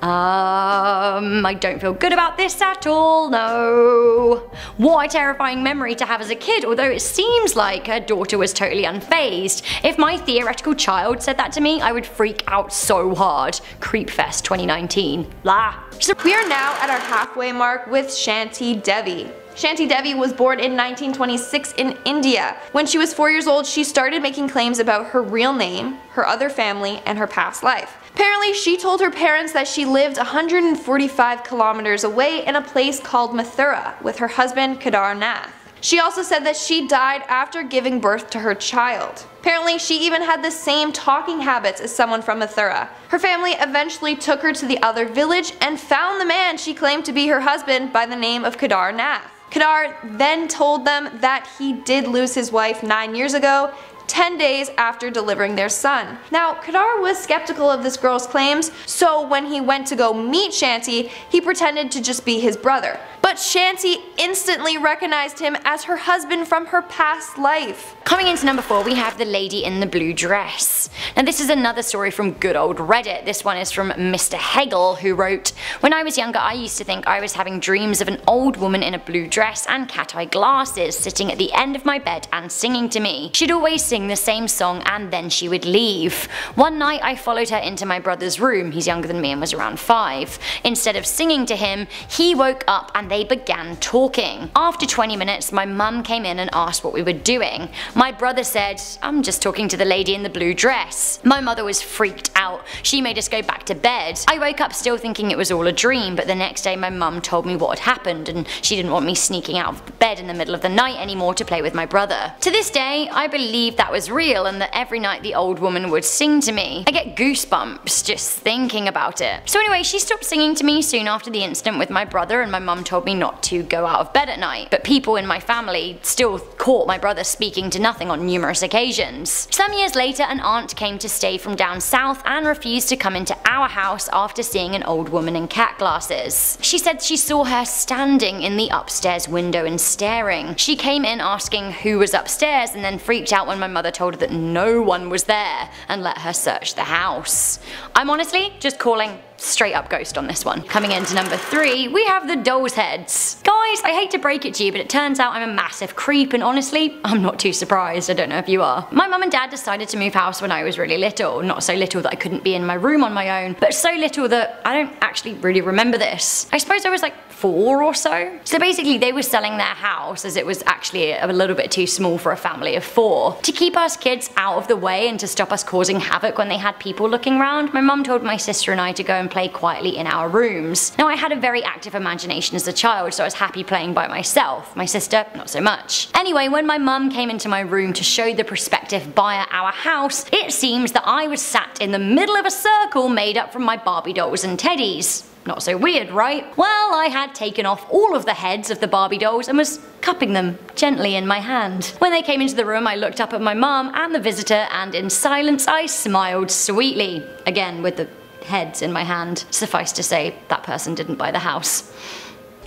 S1: I don't feel good about this at all, no. What a terrifying memory to have as a kid, although it seems like her daughter was totally unfazed. If my theoretical child said that to me, I would freak out so hard. Creepfest 2019. Blah.
S4: So we are now at our halfway mark with Shanti Devi. Shanti Devi was born in 1926 in India. When she was 4 years old, she started making claims about her real name, her other family, and her past life. Apparently, she told her parents that she lived 145 kilometers away in a place called Mathura with her husband Kedar Nath. She also said that she died after giving birth to her child. Apparently, she even had the same talking habits as someone from Mathura. Her family eventually took her to the other village and found the man she claimed to be her husband by the name of Kedar Nath. Kedar then told them that he did lose his wife 9 years ago, 10 days after delivering their son. Now, Kedar was skeptical of this girl's claims, so when he went to go meet Shanti, he pretended to just be his brother. But Shanti instantly recognized him as her husband from her past life.
S1: Coming into number 4, we have the lady in the blue dress. Now this is another story from good old Reddit. This one is from Mr. Hegel, who wrote, "When I was younger, I used to think I was having dreams of an old woman in a blue dress and cat-eye glasses sitting at the end of my bed and singing to me. She'd always sing the same song and then she would leave. One night I followed her into my brother's room. He's younger than me and was around 5. Instead of singing to him, he woke up and they began talking. After 20 minutes, my mum came in and asked what we were doing. My brother said, 'I'm just talking to the lady in the blue dress.' My mother was freaked out. She made us go back to bed. I woke up still thinking it was all a dream, but the next day my mum told me what had happened and she didn't want me sneaking out of bed in the middle of the night anymore to play with my brother. To this day, I believe that was real and that every night the old woman would sing to me. I get goosebumps just thinking about it. So anyway, she stopped singing to me soon after the incident with my brother, and my mum told me not to go out of bed at night. But people in my family still caught my brother speaking to nothing on numerous occasions. Some years later, an aunt came to stay from down south and refused to come into our house after seeing an old woman in cat glasses. She said she saw her standing in the upstairs window and staring. She came in asking who was upstairs and then freaked out when my mother told her that no one was there and let her search the house. I'm honestly just calling straight up ghost on this one. Coming into number 3, we have the doll's heads. Guys, I hate to break it to you, but it turns out I'm a massive creep, and honestly, I'm not too surprised. I don't know if you are. My mum and dad decided to move house when I was really little. Not so little that I couldn't be in my room on my own, but so little that I don't actually really remember this. I suppose I was like 4 or so. So basically they were selling their house as it was actually a little bit too small for a family of 4. To keep us kids out of the way and to stop us causing havoc when they had people looking around, my mum told my sister and I to go and play quietly in our rooms. Now I had a very active imagination as a child, so I was happy playing by myself. My sister, not so much. Anyway, when my mum came into my room to show the prospective buyer our house, it seems that I was sat in the middle of a circle made up from my Barbie dolls and teddies. Not so weird, right? Well, I had taken off all of the heads of the Barbie dolls and was cupping them gently in my hand. When they came into the room, I looked up at my mum and the visitor, and in silence I smiled sweetly. Again, with the heads in my hand. Suffice to say, that person didn't buy the house.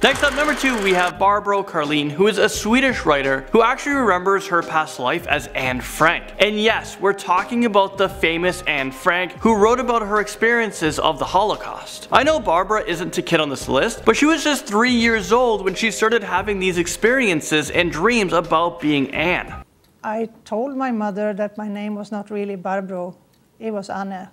S2: Next up, number 2, we have Barbro Karlin, who is a Swedish writer who actually remembers her past life as Anne Frank. And yes, we're talking about the famous Anne Frank, who wrote about her experiences of the Holocaust. I know Barbara isn't the kid on this list, but she was just 3 years old when she started having these experiences and dreams about being Anne.
S11: I told my mother that my name was not really Barbro, it was Anne.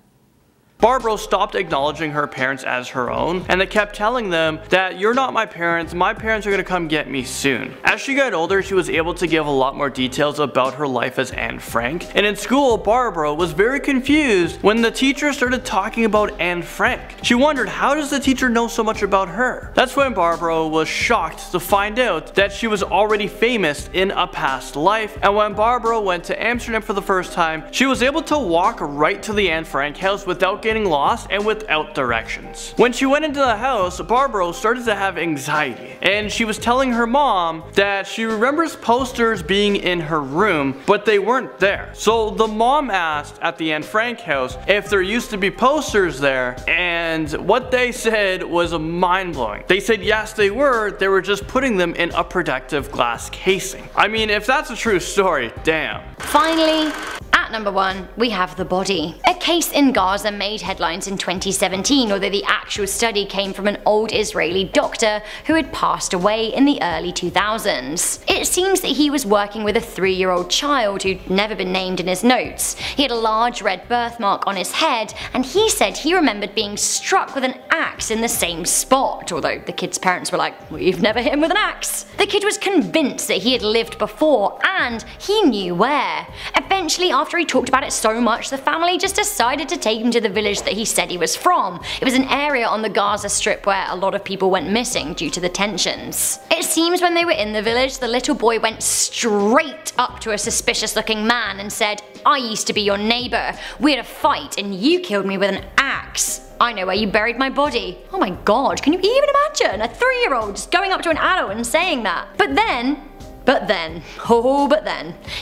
S2: BURPO stopped acknowledging her parents as her own, and they kept telling them that you're not my parents are gonna come get me soon. As she got older, she was able to give a lot more details about her life as Anne Frank, and in school, BURPO was very confused when the teacher started talking about Anne Frank. She wondered, how does the teacher know so much about her? That's when BURPO was shocked to find out that she was already famous in a past life, and when BURPO went to Amsterdam for the first time, she was able to walk right to the Anne Frank house without getting lost and without directions. When she went into the house, BURPO started to have anxiety, and she was telling her mom that she remembers posters being in her room, but they weren't there. So the mom asked at the Anne Frank house if there used to be posters there, and what they said was mind-blowing. They said yes, they were just putting them in a protective glass casing. I mean, if that's a true story, damn.
S1: Finally, at number 1, we have the body. A case in Gaza made headlines in 2017, although the actual study came from an old Israeli doctor who had passed away in the early 2000s. It seems that he was working with a 3-year-old child who'd never been named in his notes. He had a large red birthmark on his head, and he said he remembered being struck with an axe in the same spot, although the kid's parents were like, we've never hit him with an axe. The kid was convinced that he had lived before, and he knew where. Eventually, after he talked about it so much, the family just decided to take him to the village that he said he was from. It was an area on the Gaza Strip where a lot of people went missing due to the tensions. It seems when they were in the village, the little boy went straight up to a suspicious looking man and said, I used to be your neighbor. We had a fight and you killed me with an axe. I know where you buried my body. Oh my god, can you even imagine a 3-year-old just going up to an adult and saying that? But then,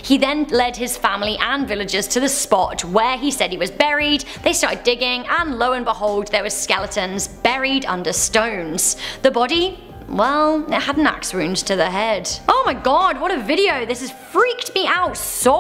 S1: he then led his family and villagers to the spot where he said he was buried. They started digging, and lo and behold, there were skeletons buried under stones. The body, well, it had an axe wound to the head. Oh my god, what a video. This has freaked me out so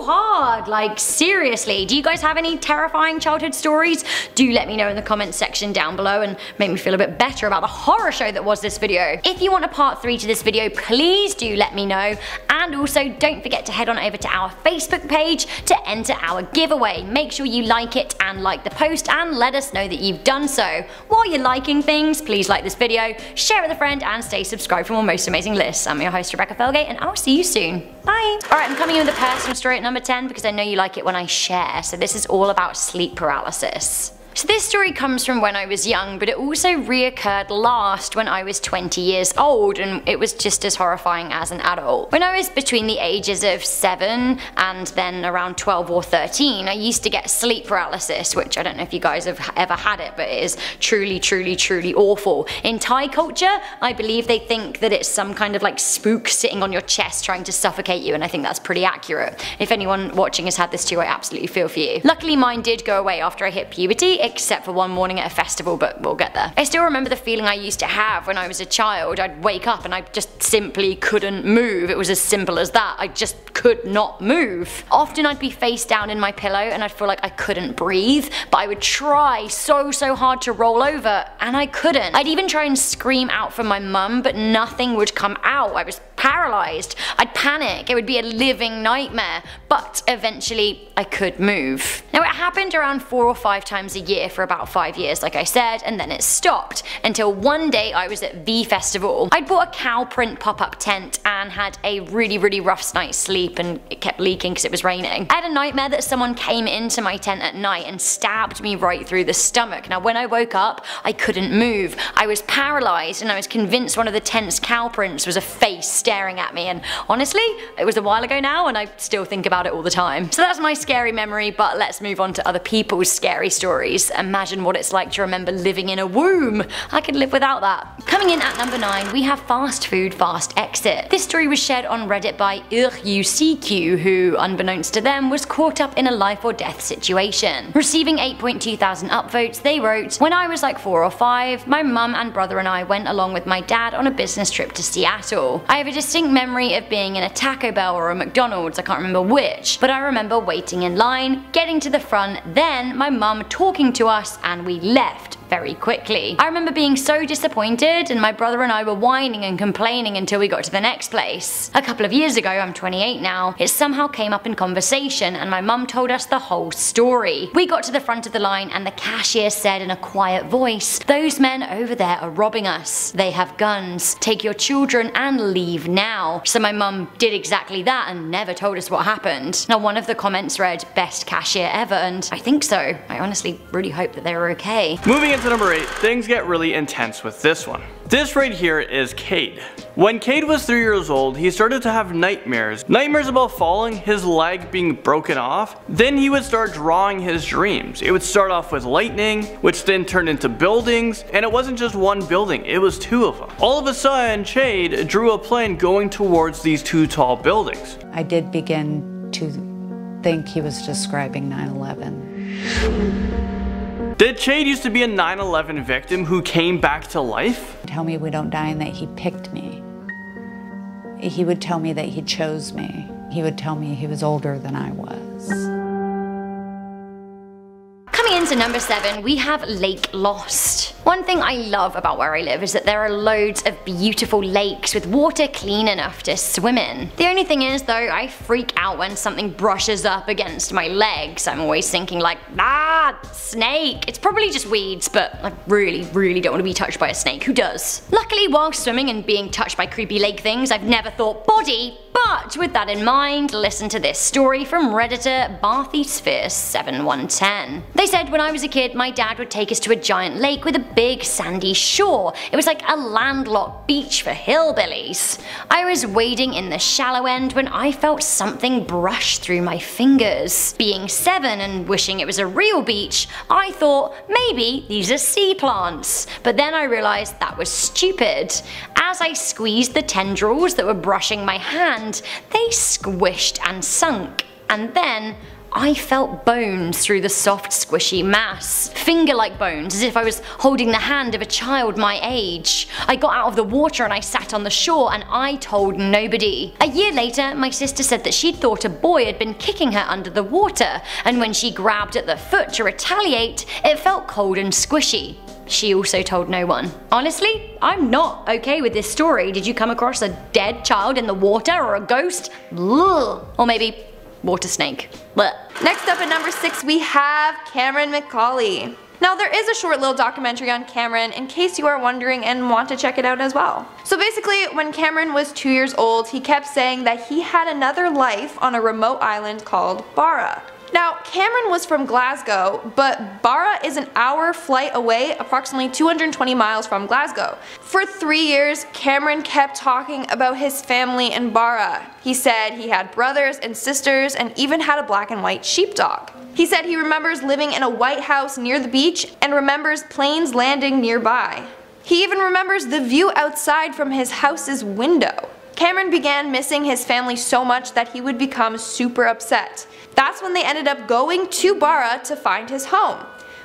S1: hard. Like, seriously, do you guys have any terrifying childhood stories? Do let me know in the comments section down below and make me feel a bit better about the horror show that was this video. If you want a part 3 to this video, please do let me know. And also, don't forget to head on over to our Facebook page to enter our giveaway. Make sure you like it and like the post and let us know that you've done so. While you're liking things, please like this video, share it with a friend, and stay subscribed for more most amazing lists. I'm your host Rebecca Felgate, and I'll see you soon. Bye! Alright, I'm coming in with a personal story at number 10 because I know you like it when I share, so this is all about sleep paralysis. So this story comes from when I was young, but it also reoccurred last when I was 20 years old, and it was just as horrifying as an adult. When I was between the ages of 7 and then around 12 or 13, I used to get sleep paralysis, which I don't know if you guys have ever had it, but it is truly, truly, truly awful. In Thai culture, I believe they think that it's some kind of like spook sitting on your chest trying to suffocate you, and I think that's pretty accurate. If anyone watching has had this too, I absolutely feel for you. Luckily mine did go away after I hit puberty, except for one morning at a festival, but we'll get there. I still remember the feeling I used to have when I was a child. I'd wake up and I just simply couldn't move. It was as simple as that. I just could not move. Often I'd be face down in my pillow and I'd feel like I couldn't breathe, but I would try so hard to roll over and I couldn't. I'd even try and scream out for my mum, but nothing would come out. I was paralyzed. I'd panic. It would be a living nightmare, but eventually I could move. Now it happened around 4 or 5 times a year for about 5 years, like I said, and then it stopped until one day I was at the festival. I'd bought a cow print pop-up tent and had a really rough night's sleep, and it kept leaking because it was raining. I had a nightmare that someone came into my tent at night and stabbed me right through the stomach. Now when I woke up, I couldn't move. I was paralyzed and I was convinced one of the tent's cow prints was a face staring at me, and honestly, it was a while ago now and I still think about it all the time. So that's my scary memory, but let's move on to other people's scary stories. Imagine what it's like to remember living in a womb. I could live without that. Coming in at number 9, we have fast food, fast exit. This story was shared on Reddit by UCQ, who, unbeknownst to them, was caught up in a life or death situation. Receiving 8.2 thousand upvotes, they wrote, when I was like 4 or 5, my mum and brother and I went along with my dad on a business trip to Seattle. I have a distinct memory of being in a Taco Bell or a McDonald's, I can't remember which, but I remember waiting in line, getting to the front, then my mum talking to us, and we left. very quickly. I remember being so disappointed, and my brother and I were whining and complaining until we got to the next place. A couple of years ago, I'm 28 now, it somehow came up in conversation and my mum told us the whole story. We got to the front of the line and the cashier said in a quiet voice, "Those men over there are robbing us. They have guns. Take your children and leave now." So my mum did exactly that and never told us what happened. Now one of the comments read, "Best cashier ever," and I think so. I honestly really hope that they were okay.
S2: Moving into number 8, things get really intense with this one. This right here is Cade. When Cade was 3 years old, he started to have nightmares. Nightmares about falling, his leg being broken off. Then he would start drawing his dreams. It would start off with lightning, which then turned into buildings, and it wasn't just one building, it was 2 of them. All of a sudden, Cade drew a plane going towards these 2 tall buildings.
S11: I did begin to think he was describing 9/11.
S2: Did Cade used to be a 9/11 victim who came back to life?
S11: Tell me we don't die and that he picked me. He would tell me that he chose me. He would tell me he was older than I was.
S1: Coming into number 7, we have Lake Lost. One thing I love about where I live is that there are loads of beautiful lakes with water clean enough to swim in. The only thing is though, I freak out when something brushes up against my legs. I'm always thinking like, snake. It's probably just weeds, but I really don't want to be touched by a snake. Who does? Luckily, while swimming and being touched by creepy lake things, I've never thought body. But with that in mind, listen to this story from Redditor BarthySphere7110. They said when I was a kid, my dad would take us to a giant lake with a big sandy shore. It was like a landlocked beach for hillbillies. I was wading in the shallow end when I felt something brush through my fingers. Being 7 and wishing it was a real beach, I thought maybe these are sea plants. But then I realized that was stupid. As I squeezed the tendrils that were brushing my hand, they squished and sunk, and then I felt bones through the soft squishy mass. Finger-like bones, as if I was holding the hand of a child my age. I got out of the water and I sat on the shore and I told nobody. A year later, my sister said that she'd thought a boy had been kicking her under the water, and when she grabbed at the foot to retaliate, it felt cold and squishy. She also told no one. Honestly, I'm not okay with this story. Did you come across a dead child in the water or a ghost? Ugh. Or maybe water snake. Blech.
S4: Next up at number 6 we have Cameron McAuley. Now there is a short little documentary on Cameron in case you are wondering and want to check it out as well. So basically when Cameron was 2 years old, he kept saying that he had another life on a remote island called Barra. Now, Cameron was from Glasgow, but Barra is an hour flight away, approximately 220 miles from Glasgow. For 3 years, Cameron kept talking about his family in Barra. He said he had brothers and sisters and even had a black and white sheepdog. He said he remembers living in a white house near the beach and remembers planes landing nearby. He even remembers the view outside from his house's window. Cameron began missing his family so much that he would become super upset. That's when they ended up going to Barra to find his home.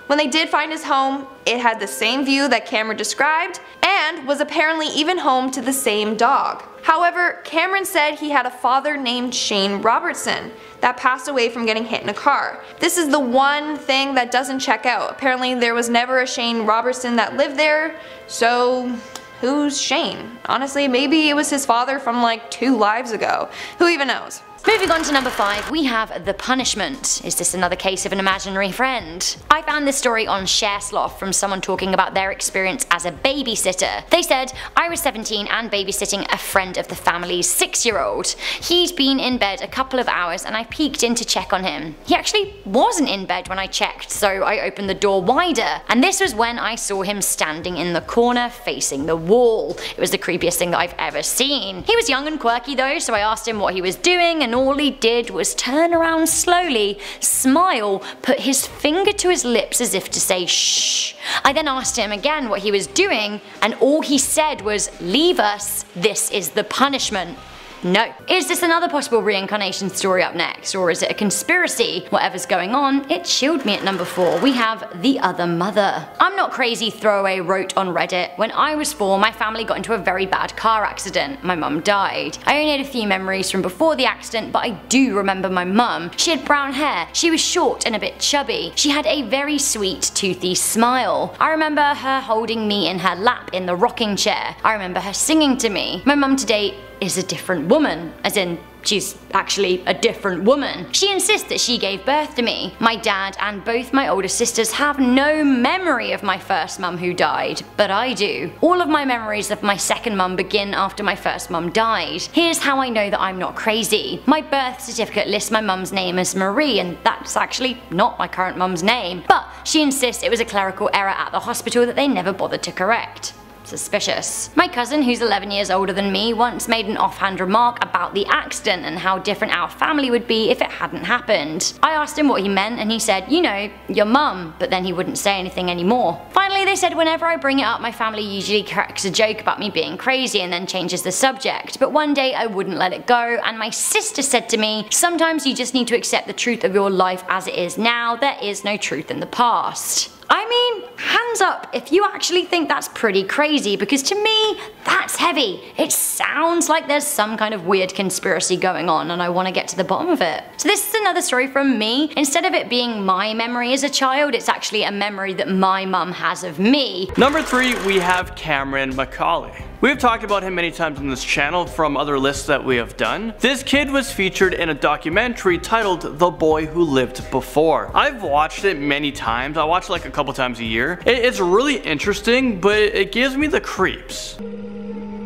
S4: When they did find his home, it had the same view that Cameron described and was apparently even home to the same dog. However, Cameron said he had a father named Shane Robertson that passed away from getting hit in a car. This is the one thing that doesn't check out. Apparently there was never a Shane Robertson that lived there, so who's Shane? Honestly, maybe it was his father from like 2 lives ago. Who even knows?
S1: Moving on to number 5, we have The Punishment. Is this another case of an imaginary friend? I found this story on ShareSloth from someone talking about their experience as a babysitter. They said, I was 17 and babysitting a friend of the family's 6-year-old. He'd been in bed a couple of hours and I peeked in to check on him. He actually wasn't in bed when I checked, so I opened the door wider, and this was when I saw him standing in the corner facing the wall. It was the creepiest thing that I've ever seen. He was young and quirky though, so I asked him what he was doing, and all he did was turn around slowly, smile, put his finger to his lips as if to say shh. I then asked him again what he was doing, and all he said was, "Leave us, this is the punishment." No. Is this another possible reincarnation story up next, or is it a conspiracy? Whatever's going on, it chilled me at number 4. We have The Other Mother. I'm Not Crazy Throwaway wrote on Reddit, when I was 4, my family got into a very bad car accident. My mum died. I only had a few memories from before the accident, but I do remember my mum. She had brown hair, she was short and a bit chubby. She had a very sweet, toothy smile. I remember her holding me in her lap in the rocking chair. I remember her singing to me. My mum today is a different woman, as in she's actually a different woman. She insists that she gave birth to me. My dad and both my older sisters have no memory of my first mum who died, but I do. All of my memories of my second mum begin after my first mum died. Here's how I know that I'm not crazy. My birth certificate lists my mum's name as Marie, and that's actually not my current mum's name, but she insists it was a clerical error at the hospital that they never bothered to correct. Suspicious. My cousin, who's 11 years older than me, once made an offhand remark about the accident and how different our family would be if it hadn't happened. I asked him what he meant and he said, you know, your mum, but then he wouldn't say anything anymore. Finally, they said whenever I bring it up, my family usually cracks a joke about me being crazy and then changes the subject, but one day I wouldn't let it go, and my sister said to me, sometimes you just need to accept the truth of your life as it is now. There is no truth in the past. I mean, hands up if you actually think that's pretty crazy, because to me, that's heavy. It sounds like there's some kind of weird conspiracy going on and I want to get to the bottom of it. So this is another story from me. Instead of it being my memory as a child, it's actually a memory that my mum has of me.
S2: Number 3, we have Cameron MACAULEY. We have talked about him many times on this channel from other lists that we have done. This kid was featured in a documentary titled The Boy Who Lived Before. I've watched it many times. I watch it like a couple times a year. It's really interesting, but it gives me the creeps.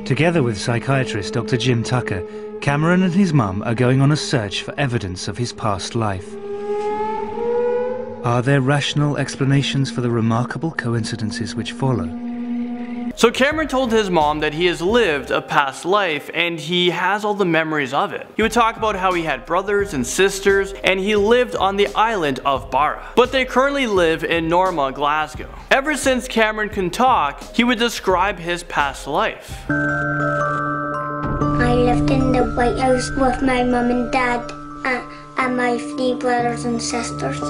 S12: Together with psychiatrist Dr. Jim Tucker, Cameron and his mum are going on a search for evidence of his past life. Are there rational explanations for the remarkable coincidences which follow?
S2: So Cameron told his mom that he has lived a past life and he has all the memories of it. He would talk about how he had brothers and sisters and he lived on the island of Barra. But they currently live in Norma, Glasgow. Ever since Cameron can talk, he would describe his past life.
S6: I lived in the White House with my mum and dad and my 3 brothers and sisters.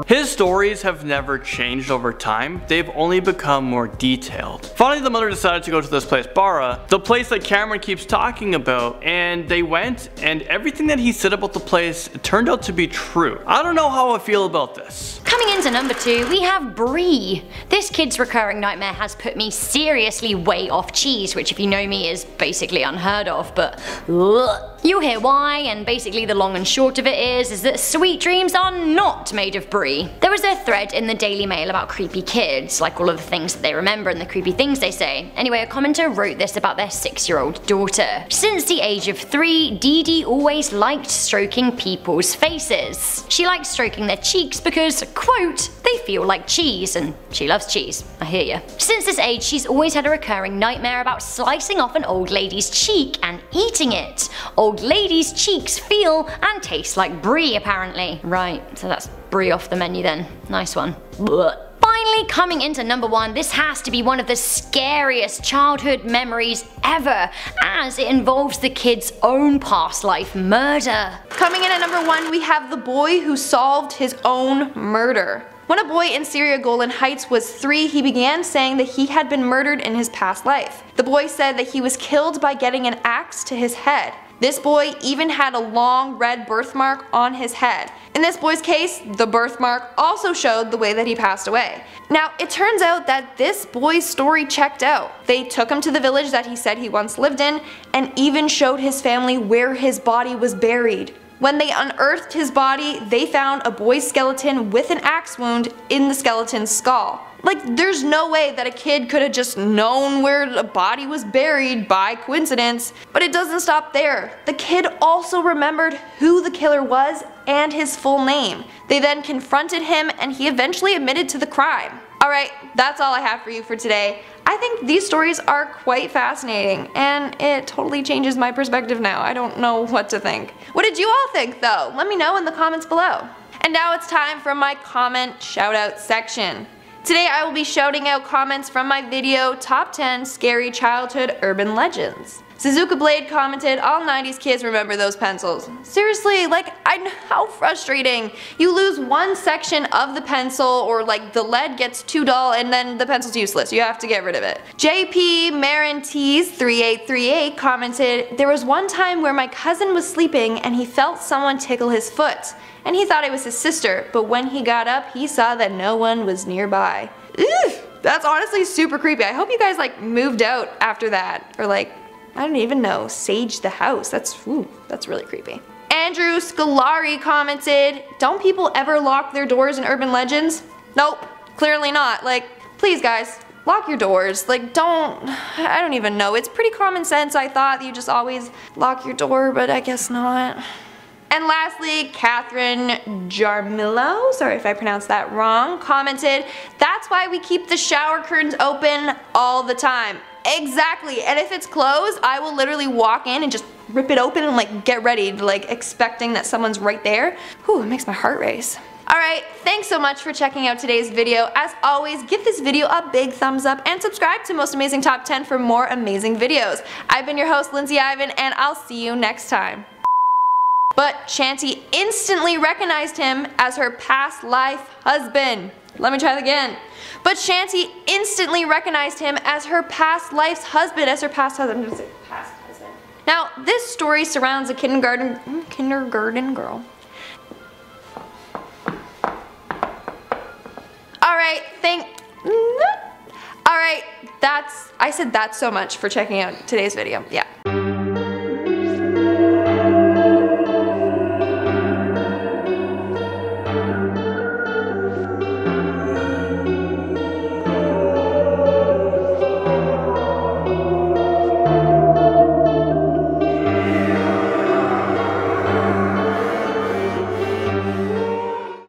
S2: His stories have never changed over time, they've only become more detailed. Finally, the mother decided to go to this place, Barra, the place that Cameron keeps talking about, and they went, and everything that he said about the place turned out to be true. I don't know how I feel about this.
S1: Coming into number 2, we have Bree. This kid's recurring nightmare has put me seriously way off cheese, which if you know me is basically unheard of, but ugh. You'll hear why, and basically the long and short of it is that sweet dreams are not made of brie. There was a thread in the Daily Mail about creepy kids, like all of the things that they remember and the creepy things they say. Anyway, a commenter wrote this about their 6-year-old daughter. Since the age of 3, Dee Dee always liked stroking people's faces. She liked stroking their cheeks because, quote, they feel like cheese, and she loves cheese, I hear ya. Since this age, she's always had a recurring nightmare about slicing off an old lady's cheek and eating it. Old ladies' cheeks feel and taste like brie, apparently. Right, so that's brie off the menu then. Nice one. Blech. Finally, coming into number 1, this has to be one of the scariest childhood memories ever, as it involves the kid's own past life murder.
S4: Coming in at number 1, we have the boy who solved his own murder. When a boy in Syria Golan Heights was 3, he began saying that he had been murdered in his past life. The boy said that he was killed by getting an axe to his head. This boy even had a long red birthmark on his head. In this boy's case, the birthmark also showed the way that he passed away. Now, it turns out that this boy's story checked out. They took him to the village that he said he once lived in, and even showed his family where his body was buried. When they unearthed his body, they found a boy's skeleton with an axe wound in the skeleton's skull. Like, there's no way that a kid could have just known where a body was buried by coincidence. But it doesn't stop there. The kid also remembered who the killer was and his full name. They then confronted him and he eventually admitted to the crime. Alright, that's all I have for you for today. I think these stories are quite fascinating, and it totally changes my perspective now. I don't know what to think. What did you all think though? Let me know in the comments below. And now it's time for my comment shout out section. Today I will be shouting out comments from my video Top 10 Scary Childhood Urban Legends. Suzuka Blade commented, all 90s kids remember those pencils. Seriously, like, how frustrating. You lose one section of the pencil, or like the lead gets too dull and then the pencil's useless. You have to get rid of it. JP Marantees 3838 commented, there was one time where my cousin was sleeping and he felt someone tickle his foot. And he thought it was his sister, but when he got up, he saw that no one was nearby. Ew, that's honestly super creepy. I hope you guys like moved out after that, or like, I don't even know, saged the house. That's really creepy. Andrew Scolari commented, don't people ever lock their doors in urban legends? Nope, clearly not. Like, please guys, lock your doors. Like, I don't even know. It's pretty common sense. I thought you just always lock your door, but I guess not. And lastly, Catherine Jarmillo, sorry if I pronounced that wrong, commented, that's why we keep the shower curtains open all the time. Exactly, and if it's closed, I will literally walk in and just rip it open and like get ready, like expecting that someone's right there. Whew, it makes my heart race. Alright, thanks so much for checking out today's video. As always, give this video a big thumbs up and subscribe to Most Amazing Top 10 for more amazing videos. I've been your host, Lindsay Ivan, and I'll see you next time. But Shanti instantly recognized him as her past life husband. Let me try that again. But Shanti instantly recognized him as her past life's husband, Now, this story surrounds a kindergarten girl. Alright, I said that so much for checking out today's video. Yeah.